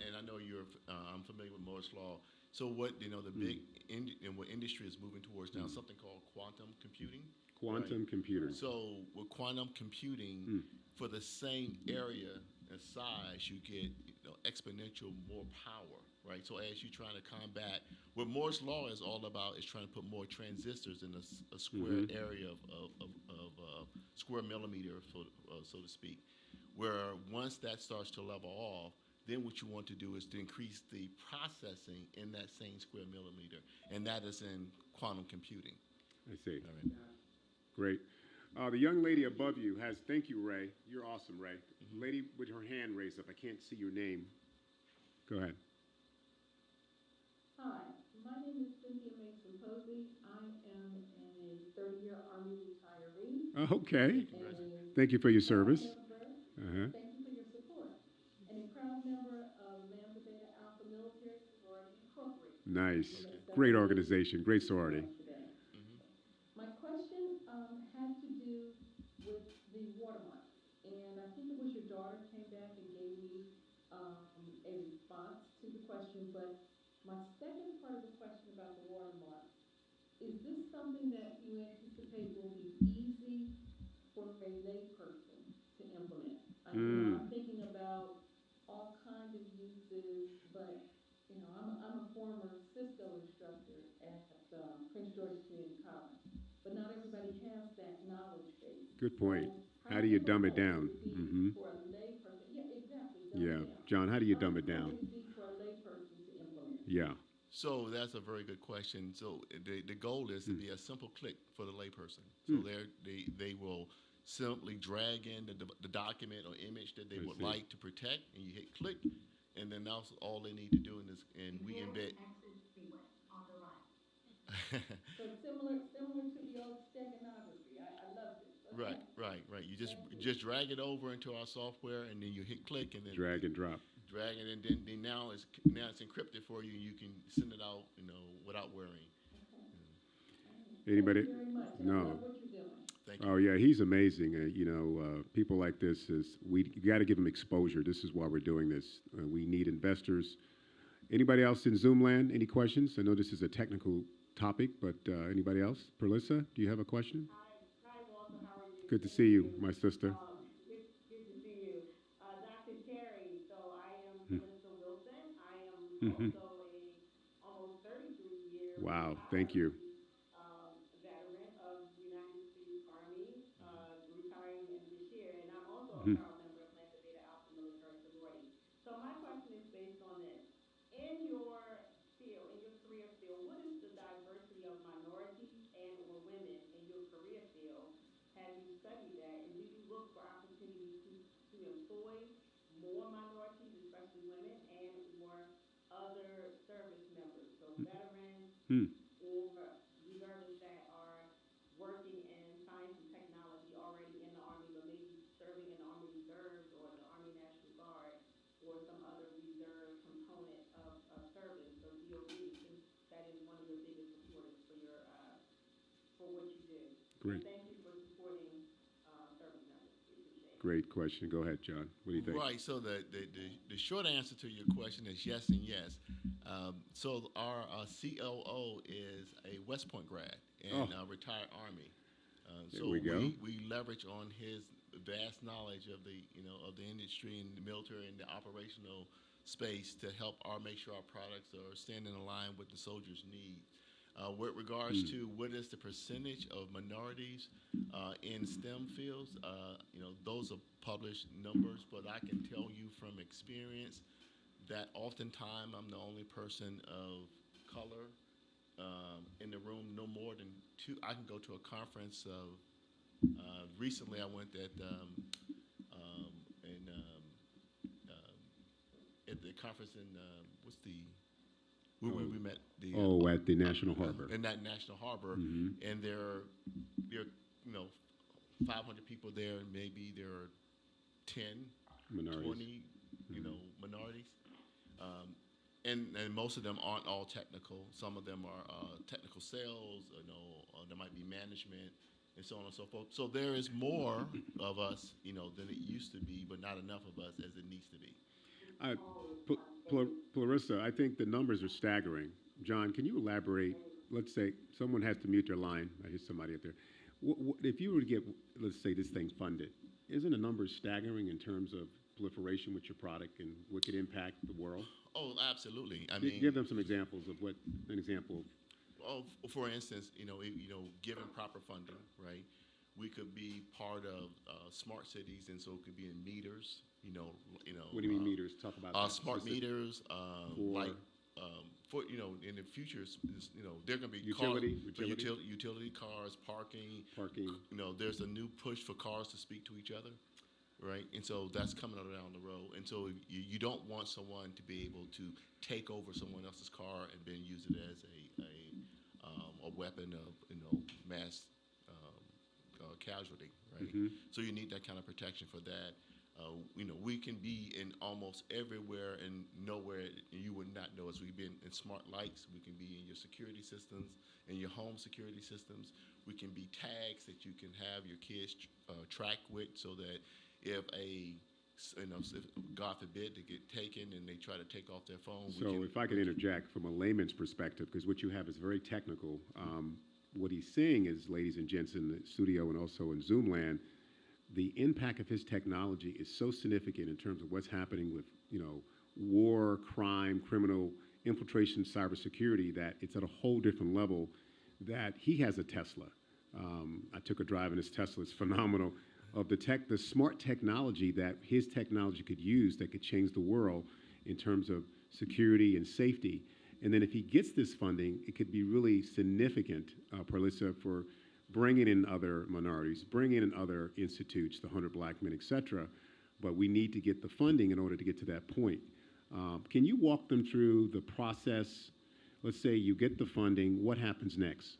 and I know I'm familiar with Moore's law. So what the big and what industry is moving towards now, something called quantum computing. Quantum computing. So with quantum computing, for the same area and size, you get exponential more power, right? So as you're trying to combat, what Moore's law is all about is trying to put more transistors in a square area of square millimeter, so to speak. Where once that starts to level off, then what you want to do is to increase the processing in that same square millimeter, and that is in quantum computing. I see. All right. Great. The young lady above you has, thank you, Ray. You're awesome, Ray. Lady with her hand raised up. I can't see your name. Go ahead. Hi, my name is Cynthia Mason Posey. I am a 30-year Army retiree. Okay. And Thank you for your service. Member, Thank you for your support. And a proud member of Lambda Beta Alpha Military Sorority Incorporated. Nice. Great organization. Great sorority. My question had to do with the watermark. And I think it was your daughter came back and gave me a response to the question. But my second part of the question about the watermark, is this something that you anticipate will be easy for a layperson to implement? I'm thinking about all kinds of uses, but I'm a former Cisco instructor at Prince George Community College, but not everybody has that knowledge base. Good point. So How do you dumb it down? For a layperson, yeah, exactly. Yeah. John, how do you dumb it down? How would it be for a layperson to implement? Yeah. So that's a very good question. So the goal is to be a simple click for the layperson. So they will simply drag in the document or image that they would like to protect, and you hit click, and then that's all they need to do. And we embed. So similar to the old steganography. I love this. Okay. Right. You just drag it over into our software, and then you hit click, and then Drag and drop. Drag it, and then now it's encrypted for you, and you can send it out, without worrying. Anybody? Thank you very much. No. I love what you're doing. Thank you. Oh yeah, he's amazing. People like this you got to give him exposure. This is why we're doing this. We need investors. Anybody else in Zoom land? Any questions? I know this is a technical topic, but anybody else? Perlissa, do you have a question? Hi, Walter. How are you? Good to see you, my sister. Good to see you. Dr. Terry, so I am Melissa Wilson. I am also a almost 33-year Wow, thank you. veteran of the United States Army, retiring this year, and I'm also a proud member of Lambda Beta Alpha Military Sorority. So my question is based on this. In your field, in your career field, what is the diversity of minorities and or women in your career field? Have you studied that, and do you look for opportunities to employ more minorities, especially women, and or other service members, so veterans or reservists that are working in science and technology already in the Army, but maybe serving in the Army great question. Go ahead, John. What do you think? Right. So the short answer to your question is yes and yes. So our COO is a West Point grad and retired Army. There we go. We leverage on his vast knowledge of the of the industry and the military and the operational space to help make sure our products are standing in line with the soldiers' need. With regards to what is the percentage of minorities in STEM fields, those are published numbers, but I can tell you from experience that oftentimes I'm the only person of color in the room, no more than two. I can go to a conference of, recently I went at the conference in, where we met at the National Harbor. In that National Harbor, and there are 500 people there, and maybe there are 10, Minorities. 20, minorities. And most of them aren't all technical. Some of them are technical sales, there might be management, and so on and so forth. So there is more of us, than it used to be, but not enough of us as it needs to be. Clarissa, I think the numbers are staggering. John, can you elaborate? Let's say someone has to mute their line. I hear somebody up there. If you were to get, let's say, this thing funded, isn't the numbers staggering in terms of proliferation with your product and what could impact the world? Oh, absolutely. I mean, give them some examples of an example. For instance, given proper funding, right? We could be part of smart cities, and so it could be in meters. What do you mean meters? Talk about that. Smart meters, in the future, they're going to be utility cars, parking. There's a new push for cars to speak to each other, right? And so that's coming down the road. And so you don't want someone to be able to take over someone else's car and then use it as a weapon of mass casualty, right? So you need that kind of protection for that. We can be in almost everywhere and nowhere you would not know us. We've been in smart lights. We can be in your security systems, in your home security systems. We can be tags that you can have your kids track with, so that if God forbid, they get taken and they try to take off their phone. So if I could interject from a layman's perspective, because what you have is very technical. What he's saying is, ladies and gents in the studio and also in Zoom land, the impact of his technology is so significant in terms of what's happening with, war, crime, criminal infiltration, cybersecurity, that it's at a whole different level. That he has a Tesla. I took a drive in his Tesla. It's phenomenal. Of the smart technology that his technology could use that could change the world in terms of security and safety. And then if he gets this funding, it could be really significant, Parlissa, for bringing in other minorities, bringing in other institutes, the 100 Black Men, et cetera. But we need to get the funding in order to get to that point. Can you walk them through the process? Let's say you get the funding. What happens next?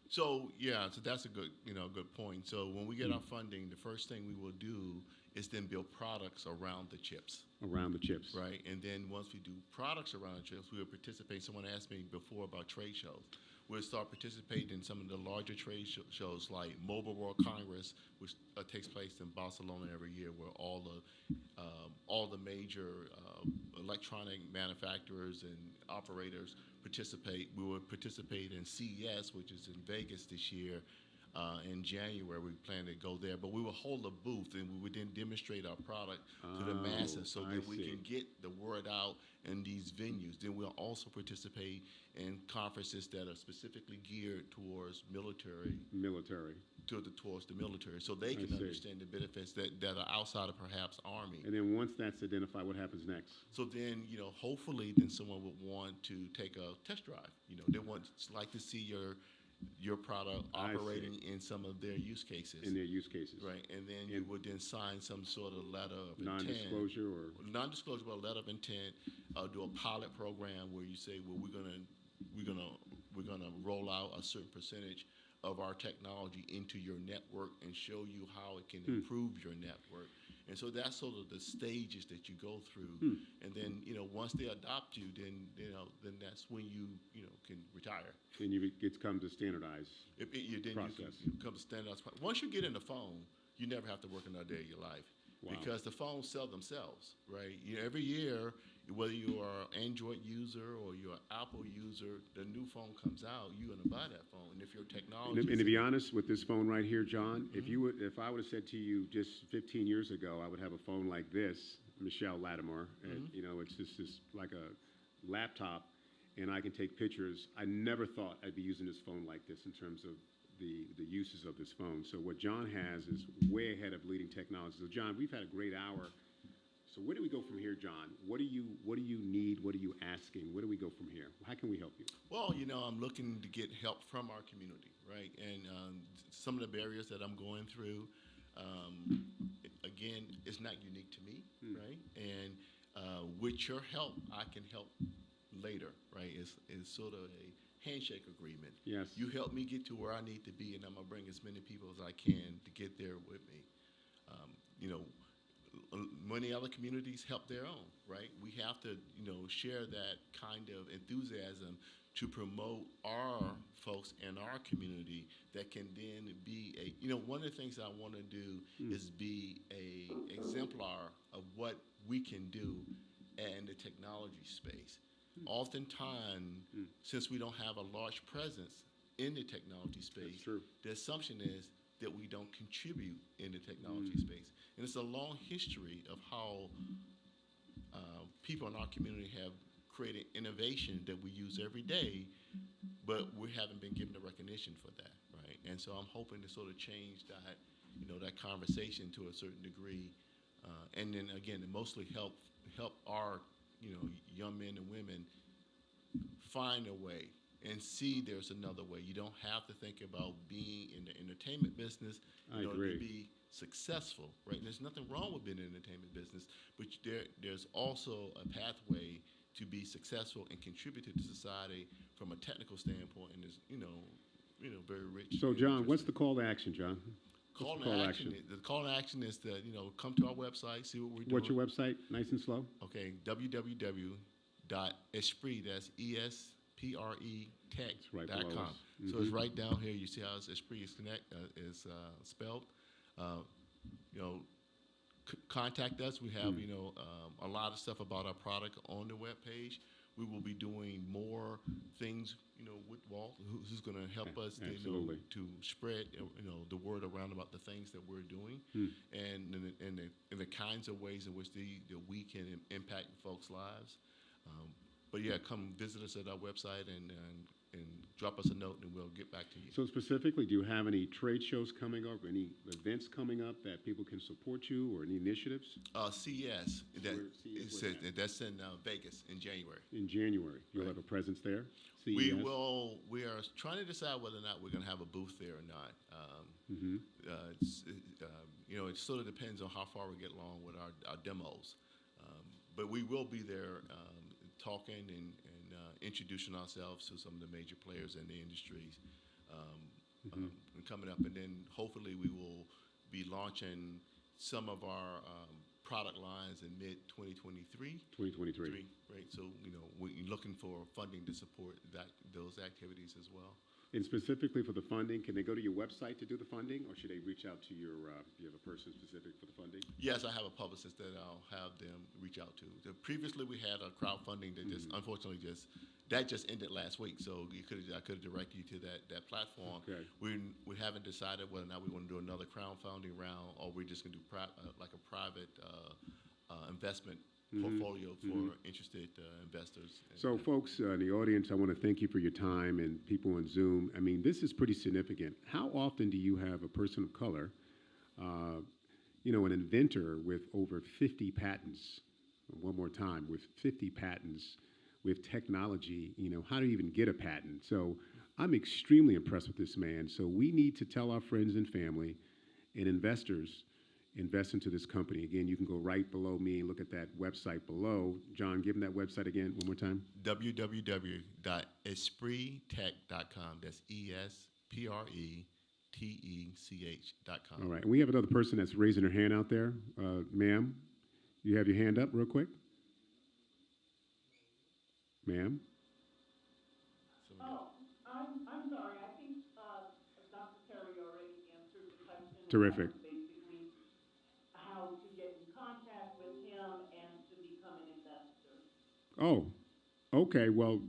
So that's a good point. So when we get our funding, the first thing we will do is then build products around the chips. Around the chips. Right. And then once we do products around the chips, we will participate. Someone asked me before about trade shows. We'll start participating in some of the larger trade shows like Mobile World Congress, which takes place in Barcelona every year, where all the major electronic manufacturers and operators participate. We will participate in CES, which is in Vegas this year. In January, we plan to go there, but we will hold a booth and we would then demonstrate our product to the masses, so that we can get the word out in these venues. Then we'll also participate in conferences that are specifically geared towards towards the military, so they can understand the benefits that are outside of perhaps Army. And then once that's identified, what happens next? So then, hopefully, then someone would want to take a test drive. They want to see your product operating in some of their use cases. In their use cases. Right, and then you would then sign some sort of letter of non-disclosure intent. Non-disclosure, but a letter of intent. Do a pilot program where you say, well, we're gonna roll out a certain percentage of our technology into your network and show you how it can improve your network. And so that's sort of the stages that you go through. And then, once they adopt you, then that's when you can retire. And it comes to standardized process. You come to standardized. Once you get in the phone, you never have to work another day of your life. Wow. Because the phones sell themselves, right? Every year, whether you are an Android user or you're an Apple user, the new phone comes out, you're going to buy that phone. And if your technology, And to be honest, with this phone right here, John, if I would have said to you just 15 years ago, I would have a phone like this, Michelle Lattimore, and it's just like a laptop, and I can take pictures. I never thought I'd be using this phone like this in terms of the uses of this phone. So what John has is way ahead of leading technology. So John, we've had a great hour. So where do we go from here, John? What do you need? What are you asking? Where do we go from here? How can we help you? Well, I'm looking to get help from our community, right? And some of the barriers that I'm going through, again, it's not unique to me, right? And with your help, I can help later, right? It's sort of a handshake agreement. Yes. You help me get to where I need to be, and I'm gonna bring as many people as I can to get there with me. Many other communities help their own, right? We have to, share that kind of enthusiasm to promote our folks in our community that can then be one of the things I want to do is be a exemplar of what we can do in the technology space. Oftentimes, since we don't have a large presence in the technology space, the assumption is that we don't contribute in the technology space. And it's a long history of how people in our community have created innovation that we use every day, but we haven't been given the recognition for that, right? And so I'm hoping to sort of change that, that conversation to a certain degree, and then again, to mostly help our, young men and women find a way and see there's another way. You don't have to think about being in the entertainment business in order to be successful, right? And there's nothing wrong with being in the entertainment business, but there's also a pathway to be successful and contribute to society from a technical standpoint, and is very rich. So John, what's the call to action, John? The call to action is to come to our website, see what we're doing. What's your website? Nice and slow. Okay, www.espre, that's ESPRE tech.com. So it's right down here. You see how Espre is spelled. Contact us. We have a lot of stuff about our product on the webpage. We will be doing more things, with Walt, who's going to help us, to spread, the word around about the things that we're doing, and the kinds of ways in which that we can impact folks' lives. But yeah, come visit us at our website and drop us a note, and we'll get back to you. So specifically, do you have any trade shows coming up, any events coming up that people can support you, or any initiatives? CES. That's in Vegas in January. In January. You'll have a presence there? CES? We will. We are trying to decide whether or not we're going to have a booth there or not. It sort of depends on how far we get along with our demos. But we will be there talking and introducing ourselves to some of the major players in the industries coming up. And then hopefully we will be launching some of our product lines in mid-2023. 2023. Right. So, we're looking for funding to support those activities as well. And specifically for the funding, can they go to your website to do the funding, or should they reach out to do you have a person specific for the funding? Yes, I have a publicist that I'll have them reach out to. Previously, we had a crowdfunding that unfortunately just ended last week. So I could have directed you to that platform. Okay. We haven't decided whether or not we want to do another crowdfunding round, or we're just going to do like a private investment portfolio for interested investors. So folks in the audience, I want to thank you for your time, and people on Zoom. I mean, this is pretty significant. How often do you have a person of color, an inventor with over 50 patents, one more time, with 50 patents, with technology, how do you even get a patent? So I'm extremely impressed with this man. So we need to tell our friends and family and investors, invest into this company. Again, you can go right below me and look at that website below. John, give them that website again one more time. www.espretech.com. That's ESPRETECH.com. All right. And we have another person that's raising her hand out there. Ma'am, you have your hand up real quick? Ma'am? Oh, I'm sorry. I think Dr. Terry already answered the question. Terrific. Basically, Oh, okay. Well,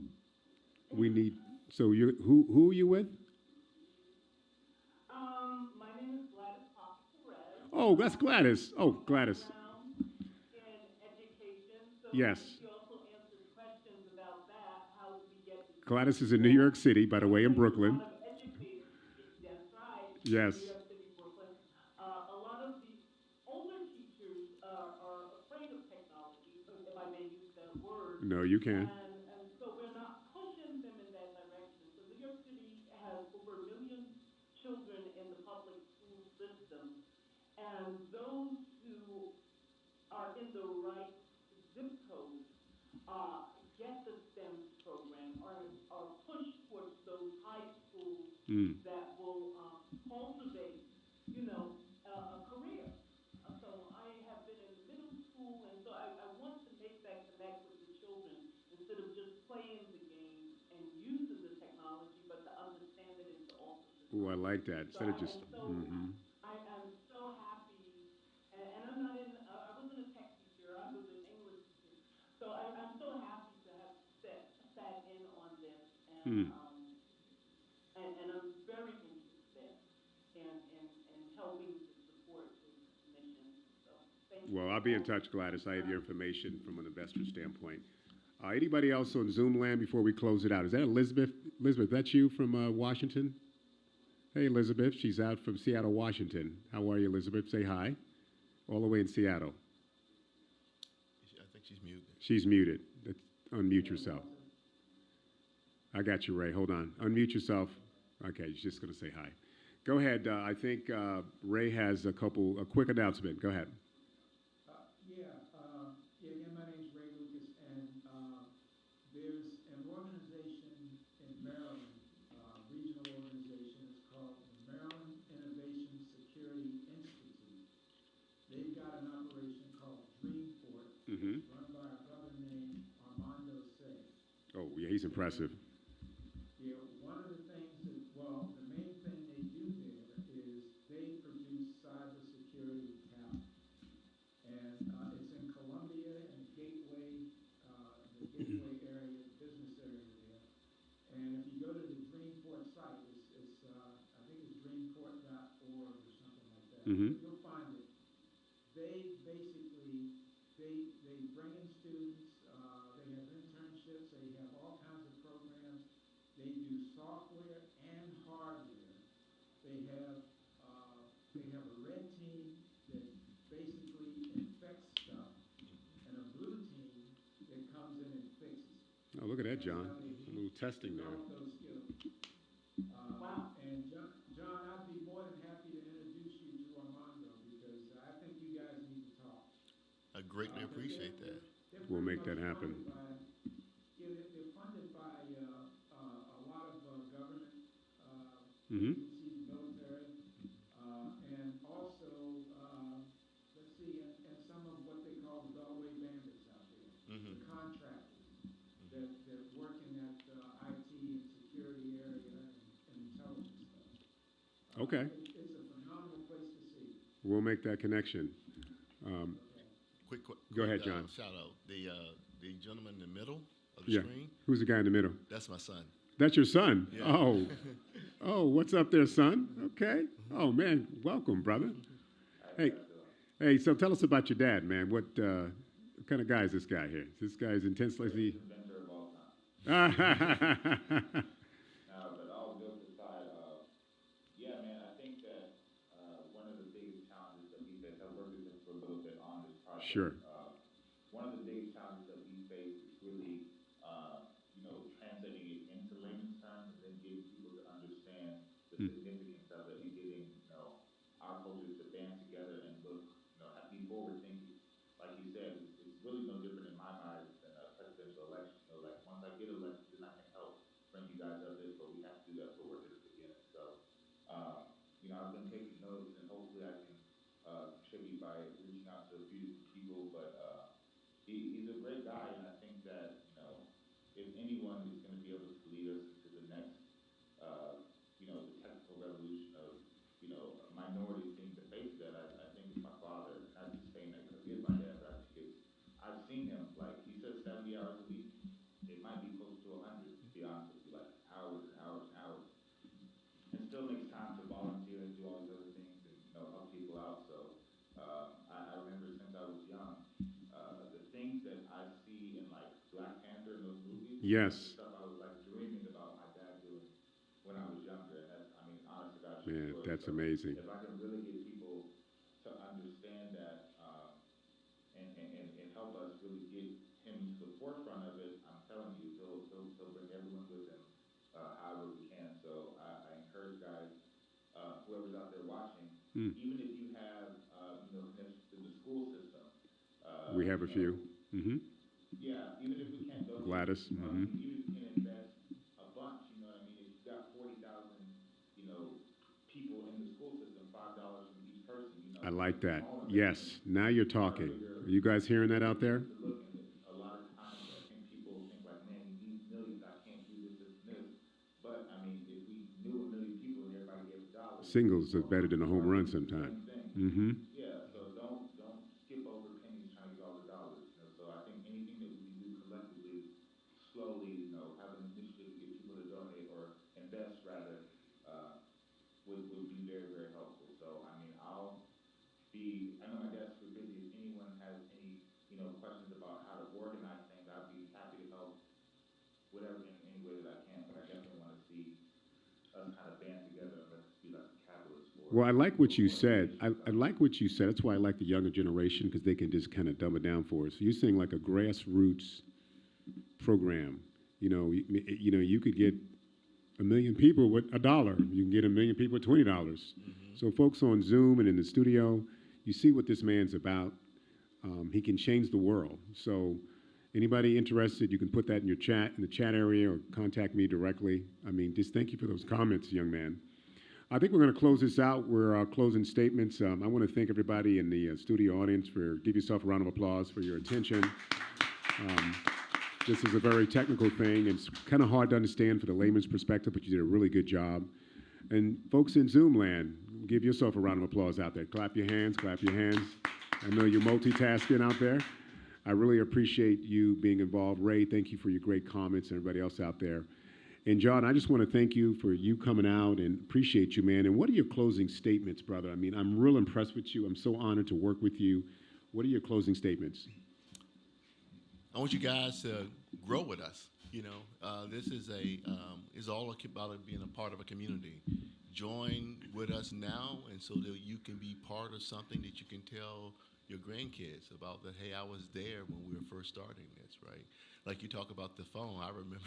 we need. So you who are you with? My name is Gladys Papa Perez. Oh, that's Gladys. I Oh, have a Gladys. background in education, so Yes. she also answers questions about that. How do we get the youth Gladys is in New York involved? City, by the And we way, in bring a Brooklyn. lot of educators. That's right, New Yes. York City, Brooklyn. A lot of the older teachers are afraid of technology, if I may use that word, No, you can. and so we're not pushing them in that direction. So New York City has over a million children in the public school system, and those who are in the right zip code uh, get the STEM program or push towards those high schools Mm. that will cultivate, you know, a career. So I have been in the middle school, and so I want to make that connect with the children instead of just playing the games and using the technology, but to understand it and to also Oh, I design. like that. So Instead of I just. am so Mm-hmm. I'm so happy, and I'm not in. I wasn't a tech teacher. I was an English teacher. So I'm so happy to have sat in on this, Hmm. and I'm very interested in helping to support those missions. So thank you Well, for I'll be in all that touch, Gladys. I you've have your done. information from an investor standpoint. Anybody else on Zoom land before we close it out? Is that Elizabeth? Elizabeth, that's you from Washington? Hey, Elizabeth. She's out from Seattle, Washington. How are you, Elizabeth? Say hi. All the way in Seattle. I think she's muted. She's muted. Unmute yourself. I got you, Ray. Hold on. Unmute yourself. Okay, she's just going to say hi. Go ahead. I think Ray has a quick announcement. Go ahead. Again, my name's Ray Lucas, and there's an organization in Maryland, regional organization. It's called the Maryland Innovation Security Institute. They've got an operation called Dreamport, Mm-hmm. run by a brother named Armando Say. Oh, yeah, he's impressive. Yeah, one of the things the main thing they do there is they produce cybersecurity talent. And it's in Columbia and the Gateway area, the business area there. And if you go to the Dreamport site, I think it's dreamport.org or something like that. Mm-hmm. You'll find it. They basically, they bring in students, they have internships, they have all kinds of programs. They do software and hardware. They have a red team that basically infects stuff, and a blue team that comes in and fixes it. Oh, look at that, That's John. how they A little testing there. develop those skills. Wow. And John, I'd be more than happy to introduce you to Armando because I think you guys need to talk. I greatly appreciate that. We'll make that happen. They're funded by a lot of government Mm-hmm. agencies, military, and also, let's see, and some of what they call the Beltway bandits out there, Mm-hmm. the contractors that work in that IT and security area and intelligence stuff. Okay. It's a phenomenal place to see. We'll make that connection. Go ahead, John. Shout out the gentleman in the middle of the screen. Who's the guy in the middle? That's my son. That's your son? Yeah. Oh. Oh, what's up there, son? Okay. Oh, man, welcome, brother. Hey, so tell us about your dad, man. What kind of guy is this guy here? This guy is intensely... Inventor of all time. But all jokes aside, yeah, man, I think that one of the biggest challenges that we face, I've worked with him for a little bit on this project. Sure. One of the biggest challenges that we face is really, translating it into layman's terms and then getting people to understand the significance of it and getting, our cultures to band together and look, be forward thinking. Like you said, it's really no different in my mind than a presidential election. Like once I get elected, then I can help bring you guys up this, but we have to do that for work at the beginning. So, I've been taking notes, and hopefully I can contribute by reaching out to a few different people. But he's a great guy, and I think that if anyone is going to be able to lead us into the next, the technical revolution of minorities being the face of that, I think it's my father. Not just saying that because he is my dad, but I think I've seen him, like he says 70 hours a week Yes. Stuff I was like dreaming about my dad doing when I was younger, and that's, I mean, honest to God, true Man, story. that's So amazing. if I can really get people to understand that, and help us really get him into the forefront of it, I'm telling you, he'll bring everyone with him, however we can. So I encourage guys, whoever's out there watching, even if you have, connections in the school system, We have a few. yeah, even if we can't donate, Gladys. even if we can invest a bunch, you know what I mean? If you've got 40,000, people in the school system, $5 from each person, I like that. small Yes. Now you're talking. Are you guys hearing that out there? to look, and a lot of times I think people think like, man, he needs millions, I can't do this, this, and this. But I mean, if we knew 1 million people and everybody gave $1, Singles are better than a home run sometimes. same thing. Yeah, so don't skip over pennies trying to get all the dollars. So I think anything that we can do collectively, slowly, have an initiative to get people to donate or invest rather, would be very, very helpful. So I mean, I know my dad's super busy. If anyone has any, questions about how to organize things, I'd be happy to help whatever in any way that I can. But I definitely want to see us kind of band together and let this be like a catalyst for. Well, I like what you said. I like what you said. That's why I like the younger generation, because they can just kind of dumb it down for us. You're saying like a grassroots program. You could get 1 million people with $1. You can get 1 million people with $20. So folks on Zoom and in the studio, you see what this man's about. He can change the world. So anybody interested, you can put that in the chat area, or contact me directly. I mean, just thank you for those comments, young man. I think we're going to close this out. We're closing statements. I want to thank everybody in the studio audience give yourself a round of applause for your attention. This is a very technical thing. It's kind of hard to understand for the layman's perspective, but you did a really good job. And folks in Zoom land, give yourself a round of applause out there. Clap your hands, clap your hands. I know you're multitasking out there. I really appreciate you being involved. Ray, thank you for your great comments, and everybody else out there. And John, I just want to thank you for you coming out, and appreciate you, man. And what are your closing statements, brother? I mean, I'm real impressed with you. I'm so honored to work with you. What are your closing statements? I want you guys to grow with us. This is all about being a part of a community. Join with us now, and so that you can be part of something that you can tell your grandkids about, that, hey, I was there when we were first starting this, right? Like you talk about the phone. I remember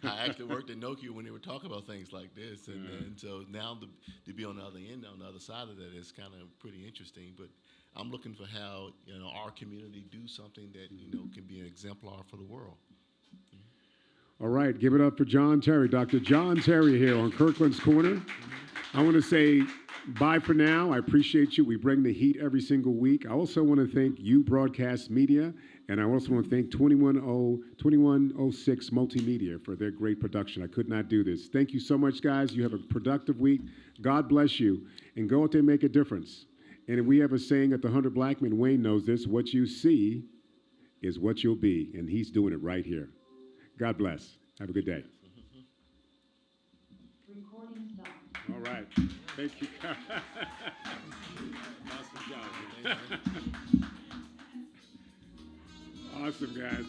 I actually worked at Nokia when they were talking about things like this. And so now to be on the other end, on the other side of that, is kind of pretty interesting. But I'm looking for how, our community do something that, can be an exemplar for the world. All right, give it up for John Terry, Dr. John Terry here on Kirkland's Corner. I want to say bye for now. I appreciate you. We bring the heat every single week. I also want to thank you, Broadcast Media, and I also want to thank 2106 Multimedia for their great production. I could not do this. Thank you so much, guys. You have a productive week. God bless you, and go out there and make a difference. And we have a saying at the 100 Black Men, Wayne knows this: what you see is what you'll be, and he's doing it right here. God bless. Have a good day. Recording stopped. All right. Thank you. Awesome job. Awesome, guys.